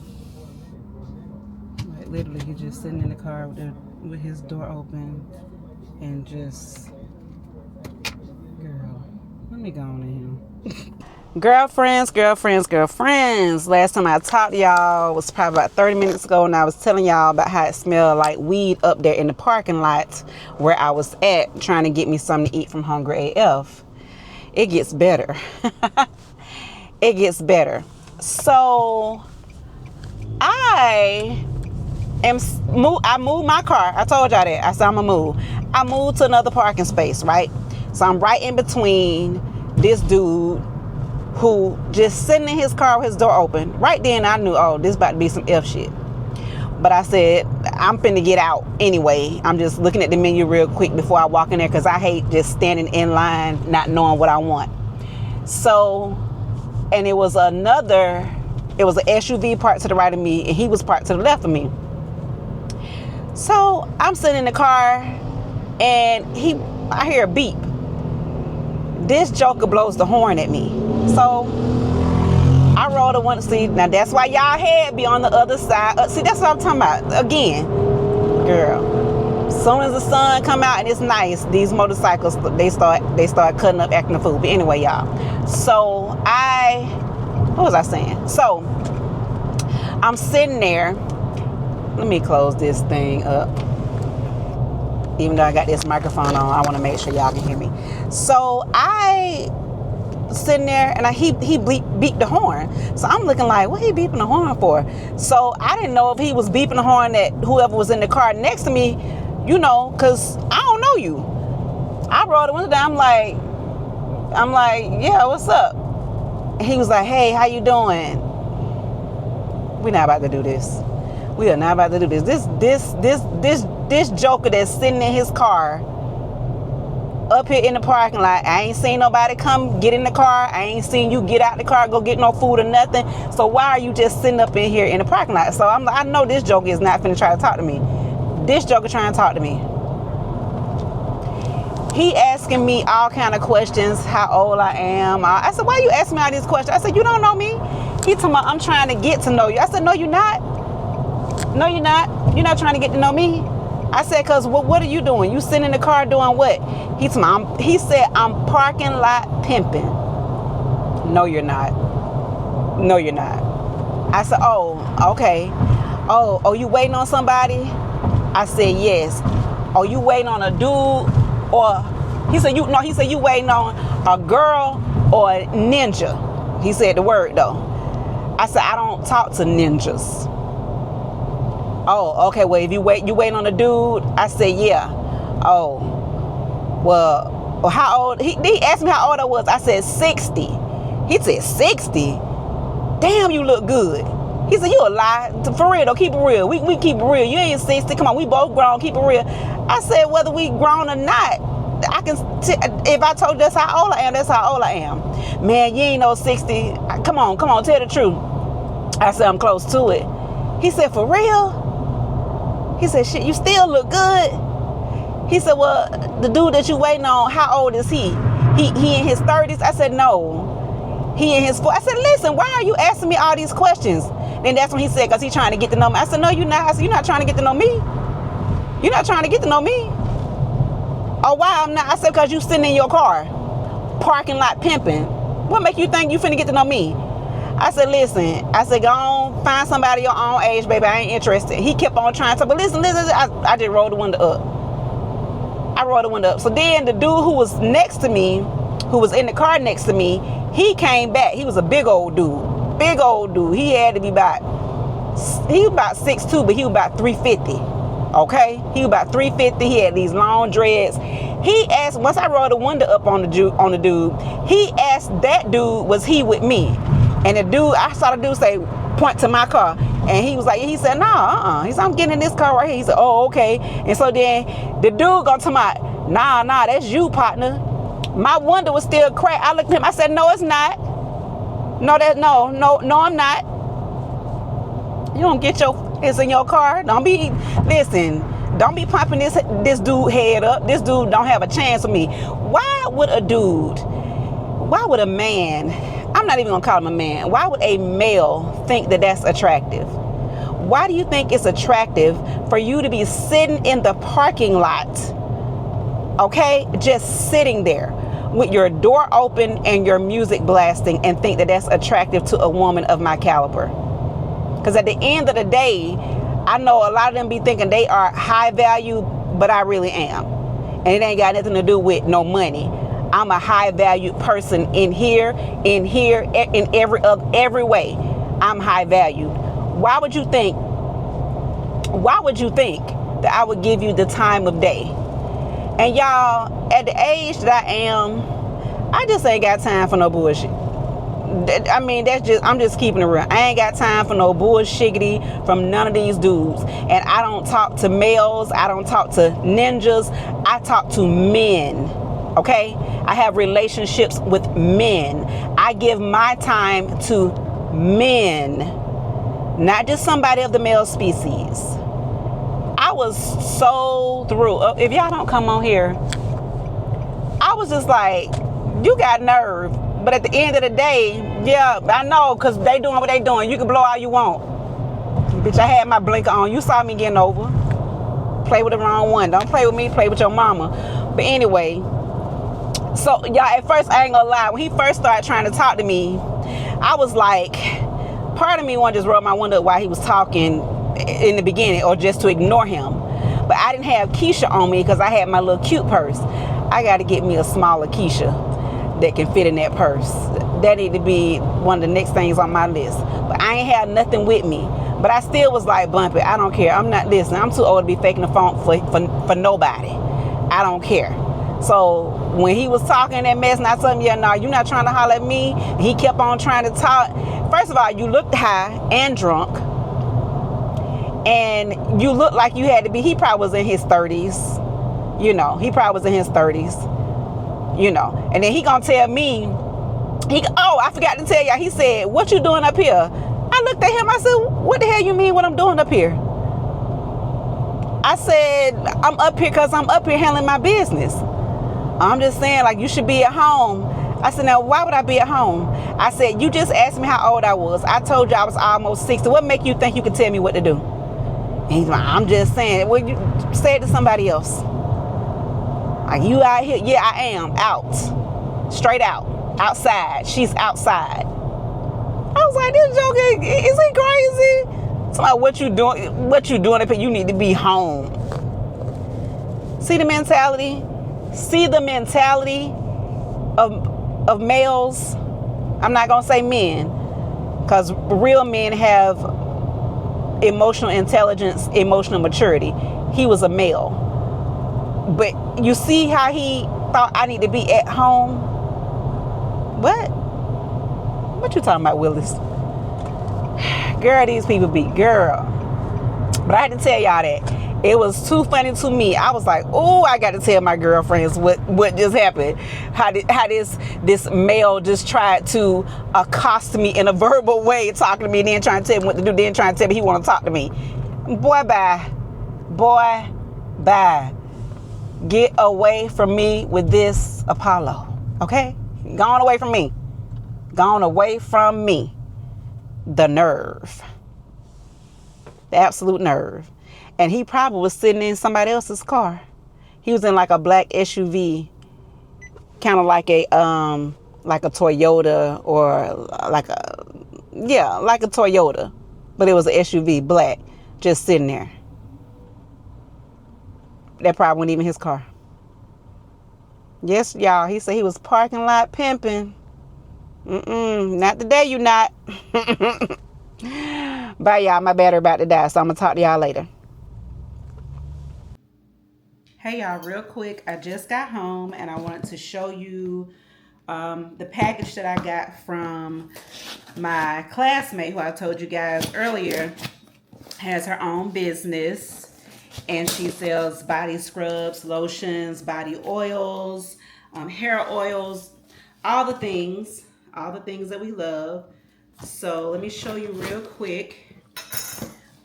Speaker 2: Like, literally, he's just sitting in the car with his door open and just, girl, let me go on in here. Girlfriends. Last time I talked to y'all was probably about 30 minutes ago, and I was telling y'all about how it smelled like weed up there in the parking lot where I was at trying to get me something to eat from Hungry AF. It gets better. It gets better. So I moved my car. I told y'all that. I said I'm gonna move. I moved to another parking space, right? So I'm right in between this dude who just sitting in his car with his door open. Right then I knew, oh, this about to be some F shit. But I said, I'm finna get out anyway. I'm just looking at the menu real quick before I walk in there, because I hate just standing in line not knowing what I want. So, and it was an SUV parked to the right of me, and he was parked to the left of me. So I'm sitting in the car, and I hear a beep. This joker blows the horn at me. So I rolled the window. See, now that's why y'all head be on the other side. See, that's what I'm talking about. Again, girl, as soon as the sun come out and it's nice, these motorcycles, they start cutting up, acting a fool. But anyway, y'all. So what was I saying? So I'm sitting there. Let me close this thing up. Even though I got this microphone on, I want to make sure y'all can hear me. So I sitting there, and he beeped the horn. So I'm looking like, what he beeping the horn for? So I didn't know if he was beeping the horn at whoever was in the car next to me, because I don't know you. I rolled the window down. I'm like, yeah, what's up? And he was like, hey, how you doing? We're not about to do this. We are not about to do this. This joker that's sitting in his car up here in the parking lot. I ain't seen nobody come get in the car. I ain't seen you get out the car, go get no food or nothing. So why are you just sitting up in here in the parking lot? So I know this joker is not finna try to talk to me. This joker trying to talk to me. He asking me all kind of questions, how old I am. I said, why you asking me all these questions? I said, you don't know me. He told me, I'm trying to get to know you. I said, no, you're not. No, you're not. You're not trying to get to know me. I said, cause what are you doing? You sitting in the car doing what? He said, I'm parking lot pimping. No, you're not. No, you're not. I said, oh, okay. Oh, you waiting on somebody? I said, yes. Oh, you waiting on a dude? Or he said, you waiting on a girl or a ninja. He said the word though. I said, I don't talk to ninjas. Oh, okay, well, if you waiting on a dude? I said, yeah. Oh, well, how old? He asked me how old I was. I said, 60. He said, 60? Damn, you look good. He said, you a lie. For real, though, keep it real. We keep it real. You ain't 60. Come on, we both grown. Keep it real. I said, whether we grown or not, if I told you that's how old I am, that's how old I am. Man, you ain't no 60. Come on, tell the truth. I said, I'm close to it. He said, for real? He said, shit, you still look good. He said, well, the dude that you waiting on, how old is he? He in his 30s? I said, no. He in his 40s. I said, listen, why are you asking me all these questions? Then that's when he said, because he's trying to get to know me. I said, no, you're not. I said, you're not trying to get to know me. You're not trying to get to know me. Oh, why I'm not? I said, because you sitting in your car, parking lot pimping. What make you think you finna get to know me? I said, listen. I said, go on, find somebody your own age, baby. I ain't interested. He kept on trying to, but listen. I just rolled the window up. I rolled the window up. So then the dude who was next to me, who was in the car next to me, he came back. He was a big old dude. Big old dude. He had to be about 6'2", but he was about 350. Okay? He was about 350. He had these long dreads. He asked, once I rolled the window up on the dude, he asked that dude, was he with me? And the dude, I saw the dude say, point to my car. And he was like, he said, nah, He said, I'm getting in this car right here. He said, oh, okay. And so then the dude gonna tell me, nah, that's you, partner. My window was still cracked. I looked at him, I said, no, it's not. No, I'm not. You don't get it's in your car. Don't be pumping this dude head up. This dude don't have a chance with me. Why would a man, I'm not even gonna call him a man, why would a male think that that's attractive?
Speaker 1: Why do you think it's attractive for you to be sitting in the parking lot, okay, just sitting there with your door open and your music blasting, and think that that's attractive to a woman of my caliber? Because at the end of the day, I know a lot of them be thinking they are high value, but I really am. And it ain't got nothing to do with no money. I'm a high value person in every way. I'm high valued. Why would you think that I would give you the time of day? And y'all, at the age that I am, I just ain't got time for no bullshit. I mean, I'm just keeping it real. I ain't got time for no bullshiggity from none of these dudes. And I don't talk to males. I don't talk to ninjas. I talk to men. Okay? I have relationships with men. I give my time to men, not just somebody of the male species. I was so through. If y'all don't come on here, I was just like, you got nerve. But at the end of the day, yeah, I know, because they doing what they doing. You can blow all you want. Bitch, I had my blinker on. You saw me getting over. Play with the wrong one. Don't play with me. Play with your mama. But anyway, so y'all, at first, I ain't gonna lie. When he first started trying to talk to me, I was like, part of me wanted to just roll my window up while he was talking in the beginning, or just to ignore him. But I didn't have Keisha on me because I had my little cute purse. I got to get me a smaller Keisha that can fit in that purse. That need to be one of the next things on my list. But I ain't had nothing with me. But I still was like, bump it. I don't care. I'm not listening. I'm too old to be faking the phone for nobody. I don't care. So when he was talking that mess, and I told him, yeah, no, you're not trying to holler at me. He kept on trying to talk. First of all, you looked high and drunk. And you looked like you had to be. He probably was in his 30s. You know, he probably was in his 30s. You know, and then he gonna tell me, I forgot to tell y'all, he said, what you doing up here? I looked at him, I said, what the hell you mean what I'm doing up here? I said, I'm up here because I'm up here handling my business. I'm just saying, like, you should be at home. I said, now, why would I be at home? I said, you just asked me how old I was. I told you I was almost 60. What make you think you can tell me what to do? And he's like, I'm just saying. Well, you say it to somebody else. Like, you out here? Yeah, I am. Out. Straight out. Outside. She's outside. I was like, this joke, is he crazy? So like, what you doing? What you doing up here? You need to be home. See the mentality? See the mentality of males? I'm not going to say men, because real men have emotional intelligence, emotional maturity. He was a male. But you see how he thought I need to be at home? What you talking about, Willis? Girl, these people be girl. But I had to tell y'all that. It was too funny to me. I was like, oh, I got to tell my girlfriends what just happened. How this male just tried to accost me in a verbal way, talking to me, then trying to tell me what to do, then trying to tell me he want to talk to me. Boy, bye. Boy, bye. Get away from me with this Apollo, okay? Gone away from me. Gone away from me. The nerve. The absolute nerve. And he probably was sitting in somebody else's car. He was in like a black SUV, kind of like a Toyota, or like a Toyota, but it was an SUV, black, just sitting there. That probably wasn't even his car. Yes, y'all. He said he was parking lot pimping. Not today, you not. Bye, y'all. My battery about to die, so I'm gonna talk to y'all later.
Speaker 2: Hey y'all, real quick, I just got home and I wanted to show you the package that I got from my classmate, who I told you guys earlier has her own business, and she sells body scrubs, lotions, body oils, hair oils, all the things that we love. So let me show you real quick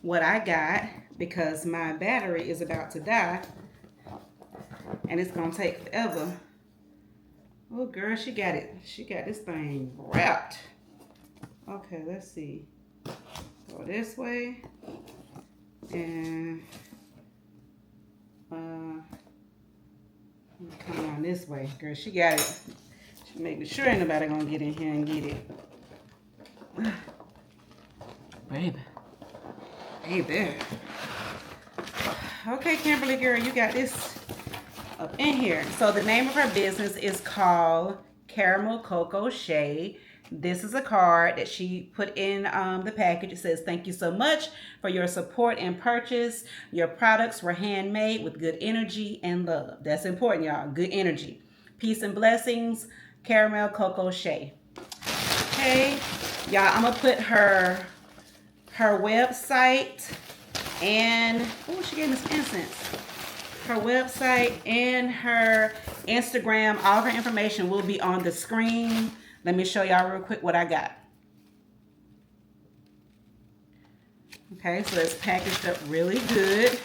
Speaker 2: what I got, because my battery is about to die and it's gonna take forever. Oh girl, she got it. She got this thing wrapped. Okay, let's see. Go this way. And come on this way, girl. She got it. She making sure ain't nobody gonna get in here and get it. Baby. Hey there. Okay, Kimberly girl, you got this up in here. So the name of her business is called Caramel Cocoa Shea. This is a card that she put in the package. It says, "Thank you so much for your support and purchase. Your products were handmade with good energy and love." That's important, y'all. Good energy. Peace and blessings, Caramel Cocoa Shea. Okay, y'all, I'm gonna put her website and, oh, she gave me some incense. Her website and her Instagram, all of her information will be on the screen. Let me show y'all real quick what I got. Okay, so it's packaged up really good.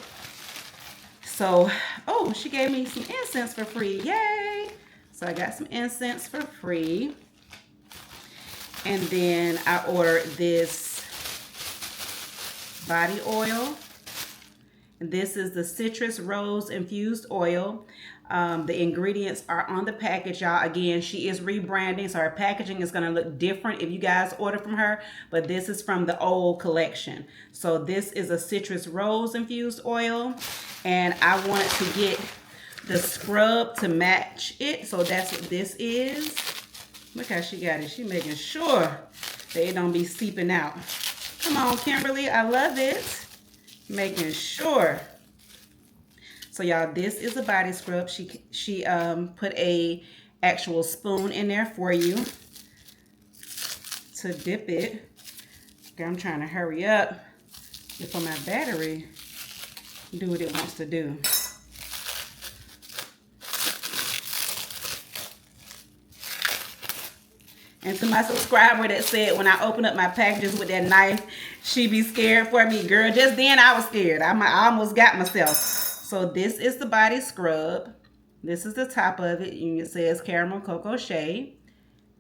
Speaker 2: So, oh, she gave me some incense for free. Yay! So I got some incense for free. And then I ordered this body oil. This is the citrus rose infused oil. The ingredients are on the package, y'all. Again, she is rebranding, so her packaging is going to look different if you guys order from her, but this is from the old collection. So this is a citrus rose infused oil, and I wanted to get the scrub to match it, so that's what this is. Look how she got it. She making sure they don't be seeping out. Come on, Kimberly, I love it. Making sure. So y'all, this is a body scrub. She put a actual spoon in there for you to dip it. Okay, I'm trying to hurry up before my battery do what it wants to do. And to my subscriber that said when I open up my packages with that knife, she be scared for me. Girl, just then I was scared. I almost got myself. So this is the body scrub. This is the top of it. It says Caramel Cocoa Shea.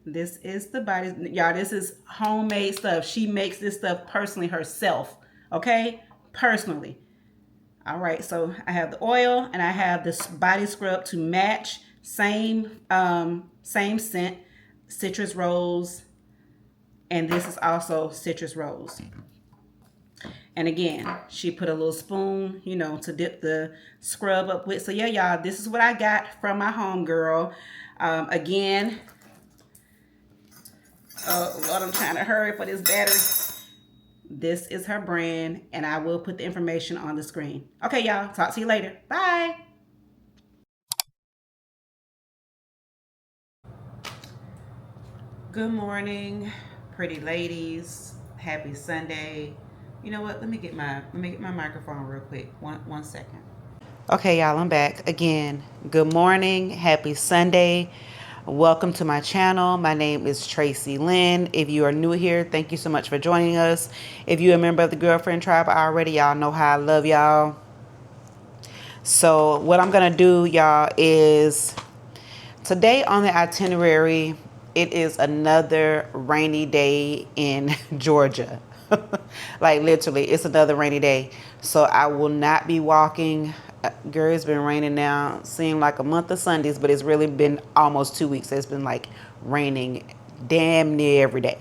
Speaker 2: This is the body. Y'all, this is homemade stuff. She makes this stuff personally herself. Okay? Personally. All right. So I have the oil and I have this body scrub to match. Same scent. Citrus rose, and this is also citrus rose. And again, she put a little spoon, you know, to dip the scrub up with. So yeah, y'all, this is what I got from my home girl. Again, oh Lord, I'm trying to hurry for this battery. This is her brand, and I will put the information on the screen. Okay, y'all, talk to you later. Bye. Good morning, pretty ladies. Happy Sunday. You know what? Let me get my microphone real quick. One second. Okay, y'all, I'm back again. Good morning. Happy Sunday. Welcome to my channel. My name is Tracy Lynn. If you are new here, thank you so much for joining us. If you're a member of the Girlfriend Tribe already, y'all know how I love y'all. So what I'm gonna do, y'all, is today on the itinerary, it is another rainy day in Georgia. Like literally, it's another rainy day. So I will not be walking. Girl, it's been raining now. Seemed like a month of Sundays, but it's really been almost 2 weeks. It's been like raining damn near every day.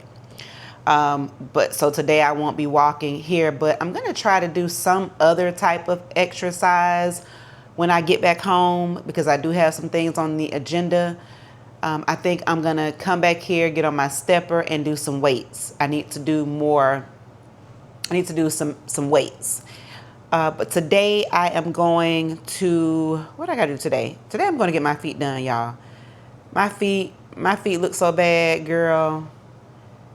Speaker 2: But so today I won't be walking here, but I'm going to try to do some other type of exercise when I get back home because I do have some things on the agenda. I think I'm going to come back here, get on my stepper and do some weights. I need to do more. I need to do some weights. But today I am going to, what I got to do today? Today I'm going to get my feet done, y'all. My feet look so bad, girl.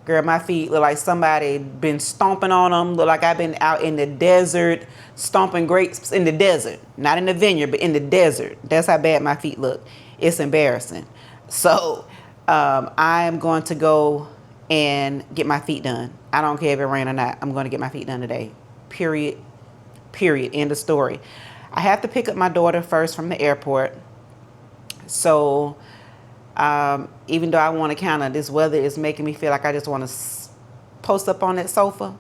Speaker 2: Girl, my feet look like somebody been stomping on them. Look like I've been out in the desert stomping grapes in the desert. Not in the vineyard, but in the desert. That's how bad my feet look. It's embarrassing. So I am going to go and get my feet done. I don't care if it rain or not. I'm going to get my feet done today. Period. End of story. I have to pick up my daughter first from the airport. So even though I want to kind of, this weather is making me feel like I just want to post up on that sofa.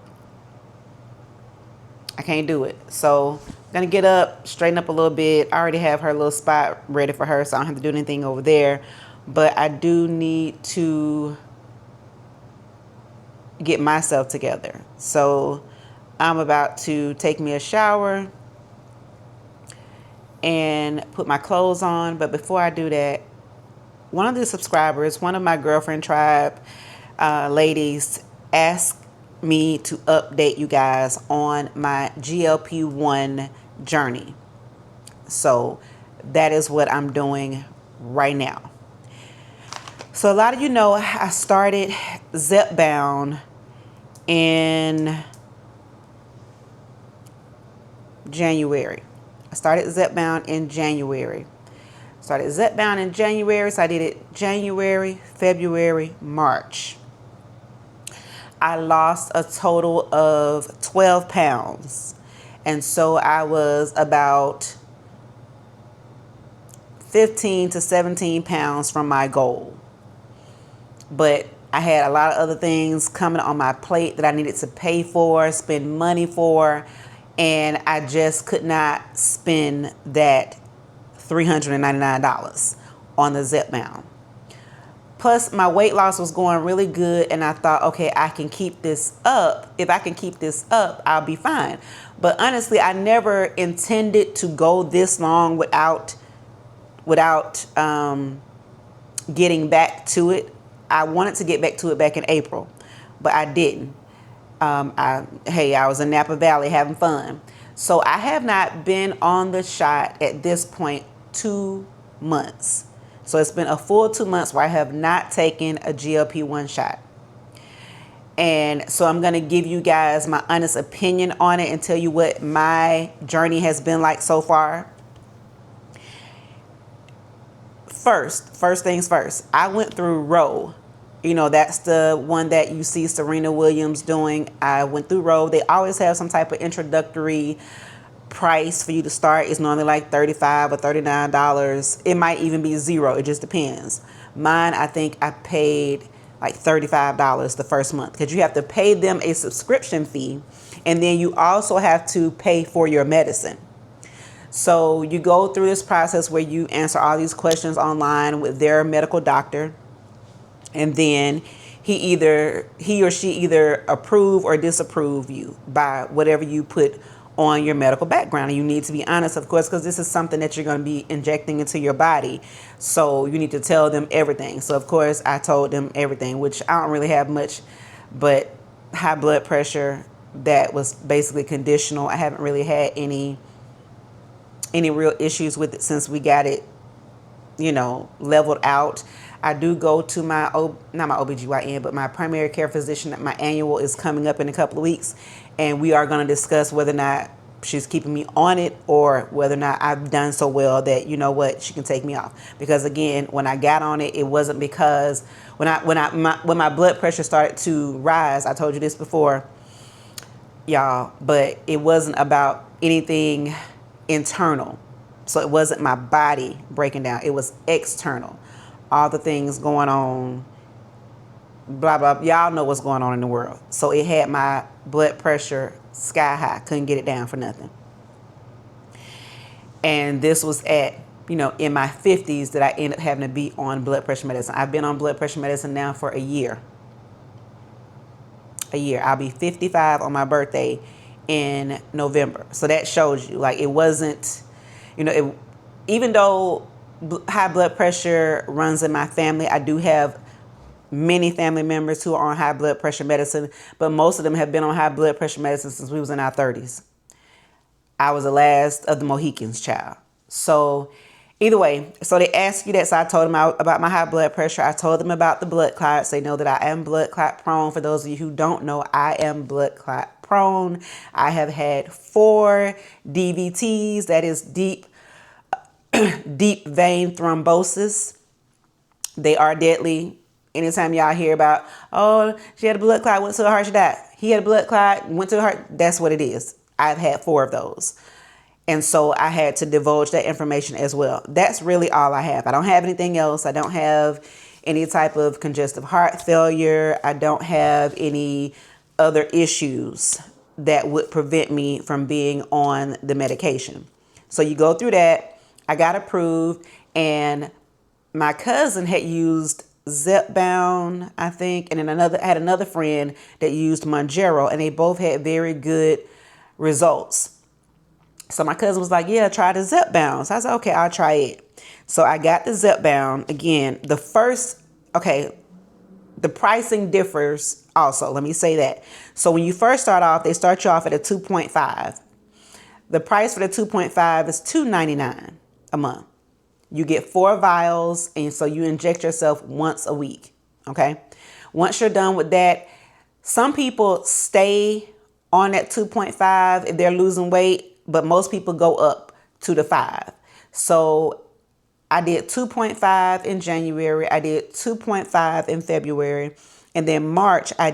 Speaker 2: I can't do it. So I'm gonna get up, straighten up a little bit. I already have her little spot ready for her, so I don't have to do anything over there. But I do need to get myself together. So I'm about to take me a shower and put my clothes on. But before I do that, one of the subscribers, one of my girlfriend tribe ladies, asked me to update you guys on my GLP-1 journey. So that is what I'm doing right now. So a lot of you know I started Zepbound in January. I started Zepbound in January. So I did it January, February, March. I lost a total of 12 pounds. And so I was about 15 to 17 pounds from my goal. But I had a lot of other things coming on my plate that I needed to pay for, spend money for, and I just could not spend that $399 on the Zepbound. Plus, my weight loss was going really good, and I thought, okay, I can keep this up. If I can keep this up, I'll be fine. But honestly, I never intended to go this long without getting back to it. I wanted to get back to it back in April, but I didn't. I was in Napa Valley having fun. So I have not been on the shot at this point 2 months. So it's been a full 2 months where I have not taken a GLP-1 shot. And so I'm going to give you guys my honest opinion on it and tell you what my journey has been like so far. First things first, I went through Roe. You know, that's the one that you see Serena Williams doing. I went through Roe. They always have some type of introductory price for you to start. It's normally like $35 or $39. It might even be $0. It just depends. Mine, I think I paid like $35 the first month because you have to pay them a subscription fee. And then you also have to pay for your medicine. So you go through this process where you answer all these questions online with their medical doctor. And then he or she either approve or disapprove you by whatever you put on your medical background. And you need to be honest, of course, because this is something that you're going to be injecting into your body. So you need to tell them everything. So, of course, I told them everything, which I don't really have much, but high blood pressure, that was basically conditional. I haven't really had any real issues with it since we got it, leveled out. I do go to not my OBGYN, but my primary care physician. My annual is coming up in a couple of weeks, and we are going to discuss whether or not she's keeping me on it or whether or not I've done so well that, she can take me off. Because again, when I got on it, it wasn't because when my blood pressure started to rise, I told you this before, y'all, but it wasn't about anything internal. So it wasn't my body breaking down. It was external. All the things going on, blah, blah. Y'all know what's going on in the world. So it had my blood pressure sky high. Couldn't get it down for nothing. And this was at, in my 50s that I ended up having to be on blood pressure medicine. I've been on blood pressure medicine now for a year. I'll be 55 on my birthday in November. So that shows you, like, it wasn't, even though high blood pressure runs in my family, I do have many family members who are on high blood pressure medicine, but most of them have been on high blood pressure medicine since we was in our 30s. I was the last of the Mohicans, child. So either way, so they asked you that. So I told them about my high blood pressure. I told them about the blood clots. They know that I am blood clot prone. For those of you who don't know, I am blood clot prone. I have had 4 DVTs, that is deep vein thrombosis. They are deadly. Anytime y'all hear about, oh, she had a blood clot, went to the heart, she died. He had a blood clot, went to the heart. That's what it is. I've had 4 of those. And so I had to divulge that information as well. That's really all I have. I don't have anything else. I don't have any type of congestive heart failure. I don't have any other issues that would prevent me from being on the medication. So you go through that. I got approved, and my cousin had used Zepbound, I think, and then had another friend that used Mounjaro, and they both had very good results. So my cousin was like, yeah, try the Zepbound. So I said, okay, I'll try it. So I got the Zepbound. Again, the pricing differs also. Let me say that. So when you first start off, they start you off at a 2.5. The price for the 2.5 is $2.99 a month. You get 4 vials, and so you inject yourself once a week. Okay. Once you're done with that, some people stay on that 2.5 if they're losing weight, but most people go up to the 5. So I did 2.5 in January. I did 2.5 in February. And then March, I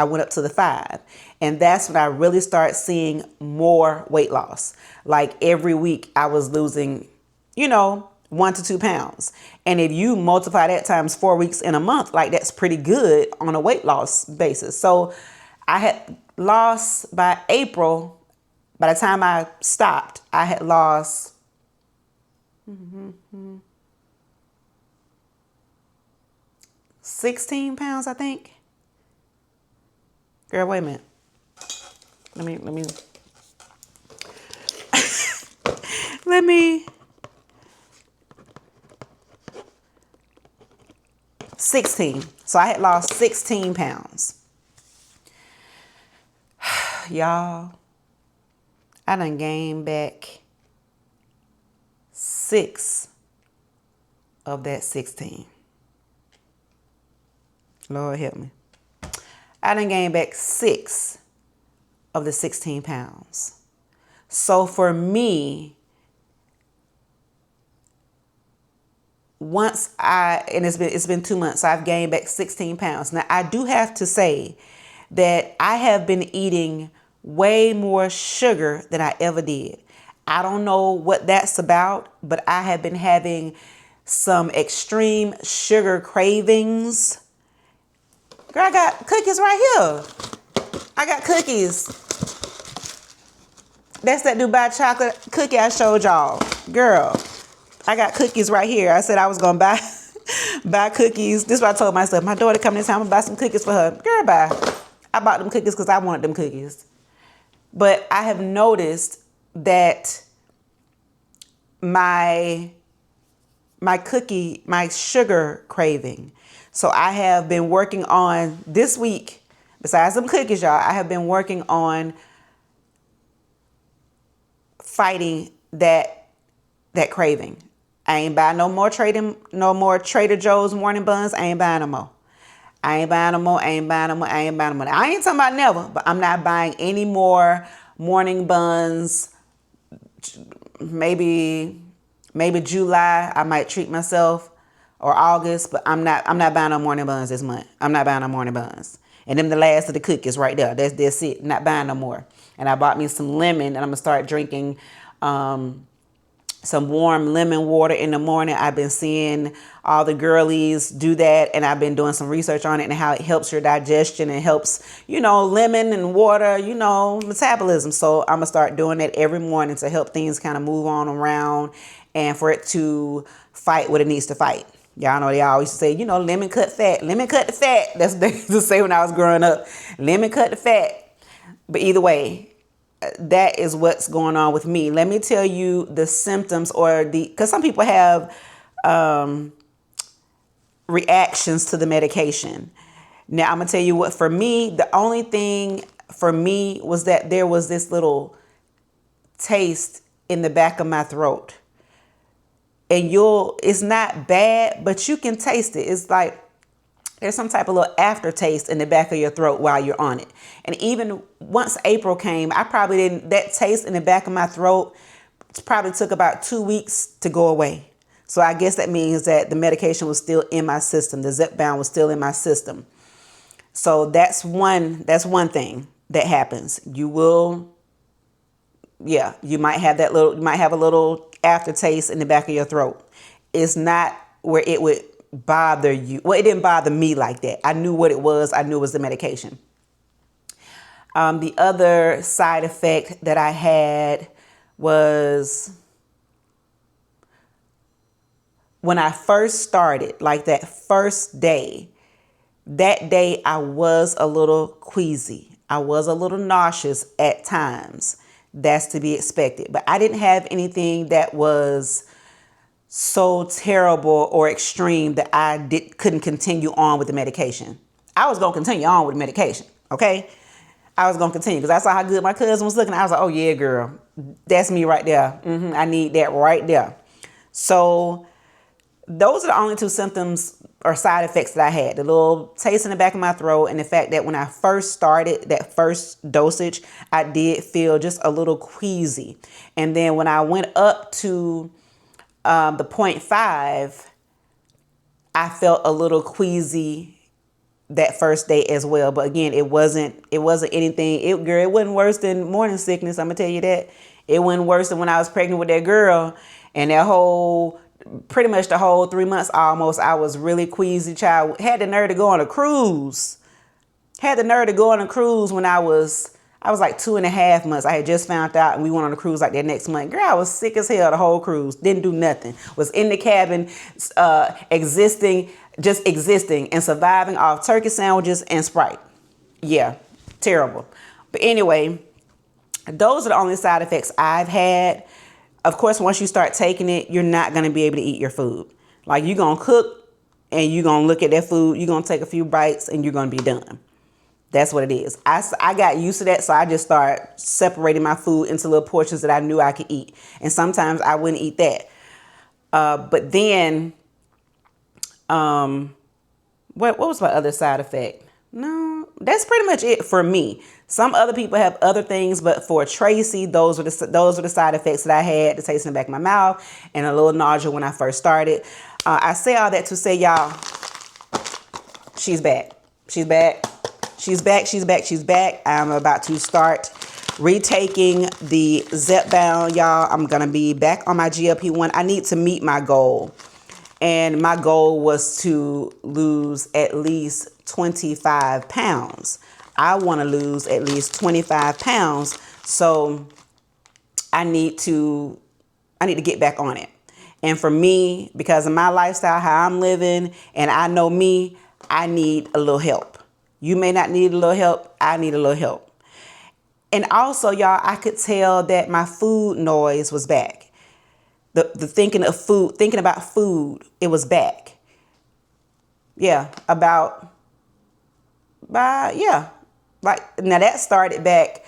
Speaker 2: went up to the 5. And that's when I really start seeing more weight loss. Like every week I was losing, 1 to 2 pounds. And if you multiply that times 4 weeks in a month, like that's pretty good on a weight loss basis. So I had lost by April, by the time I stopped, I had lost 16 pounds, I think. Girl, wait a minute. Let me 16. So I had lost 16 pounds. Y'all, I done gained back 6 of that 16. Lord help me. I done gained back 6 of the 16 pounds. So for me, it's been 2 months, so I've gained back 16 pounds. Now I do have to say that I have been eating way more sugar than I ever did. I don't know what that's about, but I have been having some extreme sugar cravings. Girl, I got cookies right here. I got cookies. That's that Dubai chocolate cookie I showed y'all. Girl, I got cookies right here. I said I was going to buy cookies. This is what I told myself. My daughter coming this time, I'm going to buy some cookies for her. Girl, bye. I bought them cookies because I wanted them cookies. But I have noticed that my sugar craving. So I have been working on this week, besides some cookies, y'all, I have been working on fighting that craving. I ain't buying no more Trader Joe's morning buns. I ain't buying no more. I ain't buying no more. I ain't talking about never, but I'm not buying any more morning buns. Maybe July I might treat myself, or August, but I'm not buying no morning buns this month. I'm not buying no morning buns. And them the last of the cookies right there. That's it. Not buying no more. And I bought me some lemon, and I'm gonna start drinking some warm lemon water in the morning. I've been seeing all the girlies do that, and I've been doing some research on it and how it helps your digestion and helps, lemon and water, metabolism. So I'm gonna start doing that every morning to help things kind of move on around and for it to fight what it needs to fight. Y'all know they always say, lemon cut fat. Lemon cut the fat. That's what they used to say when I was growing up. Lemon cut the fat. But either way, that is what's going on with me. Let me tell you the symptoms, because some people have reactions to the medication. Now I'm gonna tell you what, for me, the only thing for me was that there was this little taste in the back of my throat. And it's not bad, but you can taste it. It's like there's some type of little aftertaste in the back of your throat while you're on it. And even once April came, that taste in the back of my throat probably took about 2 weeks to go away. So I guess that means that the medication was still in my system. The Zepbound was still in my system. So that's one thing that happens. You might have a little aftertaste in the back of your throat. It's not where it would bother you. Well, it didn't bother me like that. I knew what it was. I knew it was the medication. The other side effect that I had was when I first started, like that first day, that day I was a little queasy. I was a little nauseous at times. That's to be expected. But I didn't have anything that was so terrible or extreme that I couldn't continue on with the medication. I was going to continue on with the medication, okay? I was going to continue because I saw how good my cousin was looking. I was like, oh yeah, girl, that's me right there. I need that right there. So those are the only two symptoms or side effects that I had. The little taste in the back of my throat and the fact that when I first started that first dosage, I did feel just a little queasy. And then when I went up to the 0.5, I felt a little queasy that first day as well. But again, it wasn't anything. It wasn't worse than morning sickness. I'm gonna tell you that. It wasn't worse than when I was pregnant with that girl, and pretty much the whole 3 months almost, I was really queasy. Child had the nerve to go on a cruise. Had the nerve to go on a cruise when I was like 2.5 months. I had just found out, and we went on a cruise like that next month. Girl, I was sick as hell the whole cruise. Didn't do nothing. Was in the cabin, existing and surviving off turkey sandwiches and Sprite. Yeah, terrible. But anyway, those are the only side effects I've had. Of course, once you start taking it, you're not going to be able to eat your food. Like, you're going to cook and you're going to look at that food. You're going to take a few bites and you're going to be done. That's what it is. I got used to that, so I just started separating my food into little portions that I knew I could eat. And sometimes I wouldn't eat that. But then, what was my other side effect? No, that's pretty much it for me. Some other people have other things, but for Tracy, those were the side effects that I had: the taste in the back of my mouth and a little nausea when I first started. I say all that to say, y'all, she's back. She's back. She's back. She's back. She's back. I'm about to start retaking the Zepbound, y'all. I'm going to be back on my GLP-1. I need to meet my goal. And my goal was to lose at least 25 pounds. I want to lose at least 25 pounds. So I need to get back on it. And for me, because of my lifestyle, how I'm living, and I know me, I need a little help. You may not need a little help. I need a little help. And also, y'all, I could tell that my food noise was back. The thinking about food, it was back. Yeah, like, now that started back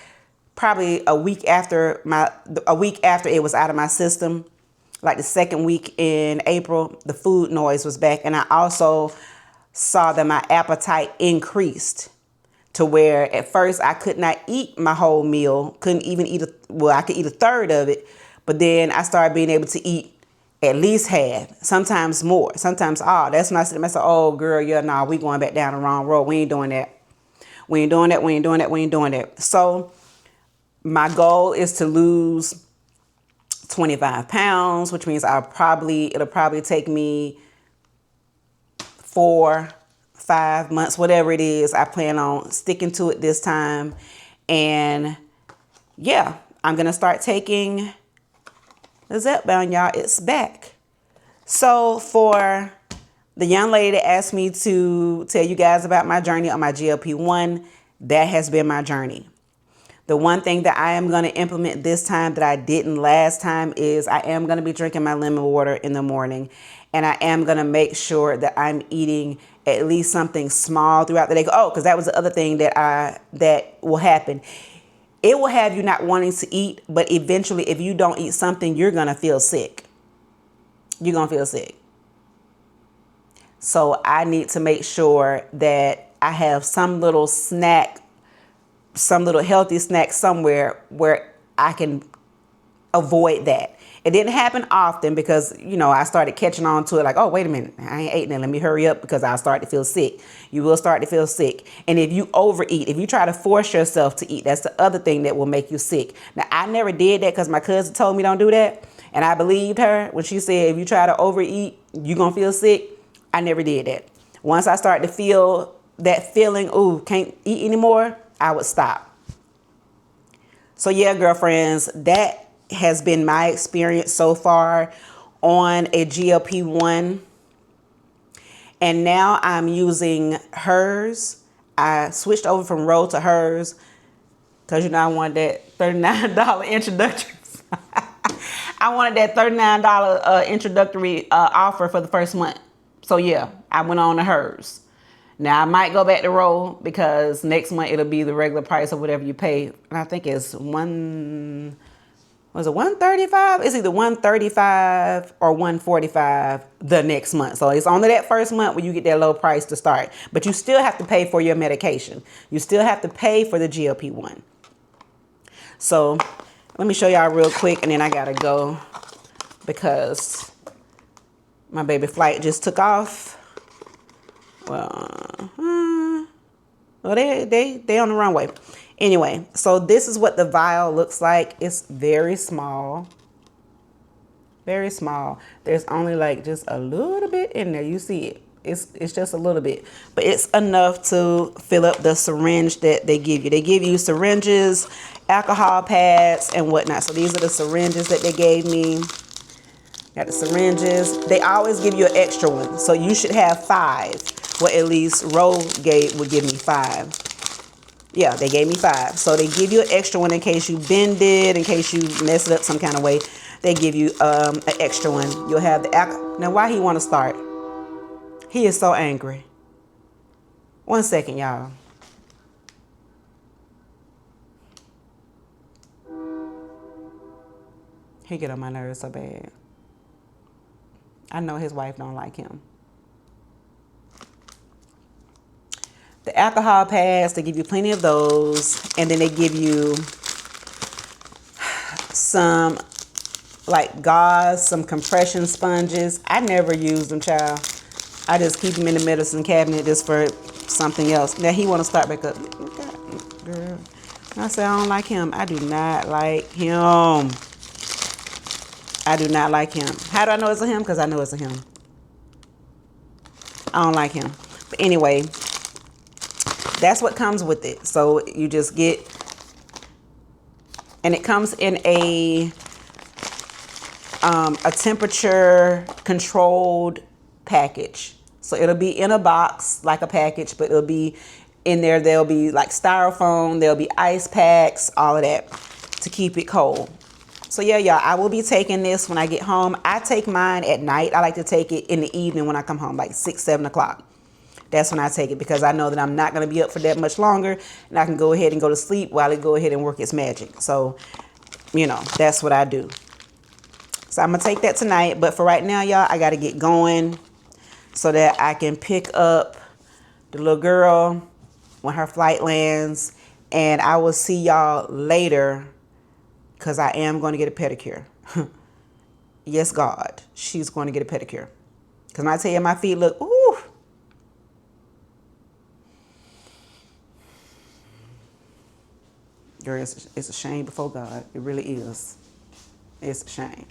Speaker 2: probably a week after it was out of my system. Like the second week in April, the food noise was back. And I also saw that my appetite increased to where at first I could not eat my whole meal. Couldn't even I could eat a third of it. But then I started being able to eat at least half, sometimes more, sometimes all. That's when I said to myself, oh, girl, yeah, nah, we going back down the wrong road. We ain't doing that. We ain't doing that. We ain't doing that. We ain't doing that. So my goal is to lose 25 pounds, which means it'll probably take me 4-5 months, whatever it is. I plan on sticking to it this time. And yeah, I'm going to start taking the Zepbound, y'all. It's back. So for the young lady that asked me to tell you guys about my journey on my GLP-1, that has been my journey. The one thing that I am going to implement this time that I didn't last time is I am going to be drinking my lemon water in the morning. And I am going to make sure that I'm eating at least something small throughout the day. Oh, because that was the other thing that will happen. It will have you not wanting to eat, but eventually if you don't eat something, you're going to feel sick. You're going to feel sick. So I need to make sure that I have some little snack, some little healthy snack somewhere where I can avoid that. It didn't happen often because, I started catching on to it like, oh, wait a minute, I ain't eating it. Let me hurry up because I'll start to feel sick. You will start to feel sick. And if you overeat, if you try to force yourself to eat, that's the other thing that will make you sick. Now, I never did that because my cousin told me don't do that. And I believed her when she said, if you try to overeat, you're going to feel sick. I never did that. Once I started to feel that feeling, ooh, can't eat anymore, I would stop. So yeah, girlfriends, that has been my experience so far on a GLP-1. And now I'm using hers. I switched over from Roll to hers because, you know, I wanted that $39 introductory. I wanted that $39 introductory offer for the first month. So yeah, I went on to hers. Now I might go back to Roll because next month it'll be the regular price of whatever you pay. And I think it's $135? It's either $135 or $145 the next month. So it's only that first month where you get that low price to start. But you still have to pay for your medication. You still have to pay for the GLP-1. So let me show y'all real quick, and then I gotta go because my baby flight just took off. Well, they on the runway. Anyway, so this is what the vial looks like. It's very small. Very small. There's only like just a little bit in there. You see it. It's just a little bit. But it's enough to fill up the syringe that they give you. They give you syringes, alcohol pads, and whatnot. So these are the syringes that they gave me. Got the syringes. They always give you an extra one. So you should have 5. Well, at least Roll would give me 5. Yeah, they gave me 5. So they give you an extra one in case you bend it, in case you mess it up some kind of way. They give you an extra one. You'll have the alcohol. Now, why he want to start? He is so angry. 1 second, y'all. He get on my nerves so bad. I know his wife don't like him. The alcohol pads, they give you plenty of those. And then they give you some like gauze, some compression sponges. I never use them, child. I just keep them in the medicine cabinet just for something else. Now he want to start back up. Girl. I say I don't like him. I do not like him. I do not like him. How do I know it's a him? Because I know it's a him. I don't like him. But anyway, that's what comes with it. So you just get, and it comes in a temperature controlled package. So it'll be in a box like a package, but it'll be in there. There'll be like styrofoam, there'll be ice packs, all of that to keep it cold. So yeah, y'all, I will be taking this when I get home. I take mine at night. I like to take it in the evening when I come home, like 6, 7 o'clock. That's when I take it because I know that I'm not going to be up for that much longer, and I can go ahead and go to sleep while it go ahead and work its magic. So, you know, that's what I do. So I'm going to take that tonight. But for right now, y'all, I got to get going so that I can pick up the little girl when her flight lands. And I will see y'all later because I am going to get a pedicure. Yes, God, she's going to get a pedicure. Because when I tell you my feet look, ooh. Girl, it's a shame before God. It really is. It's a shame.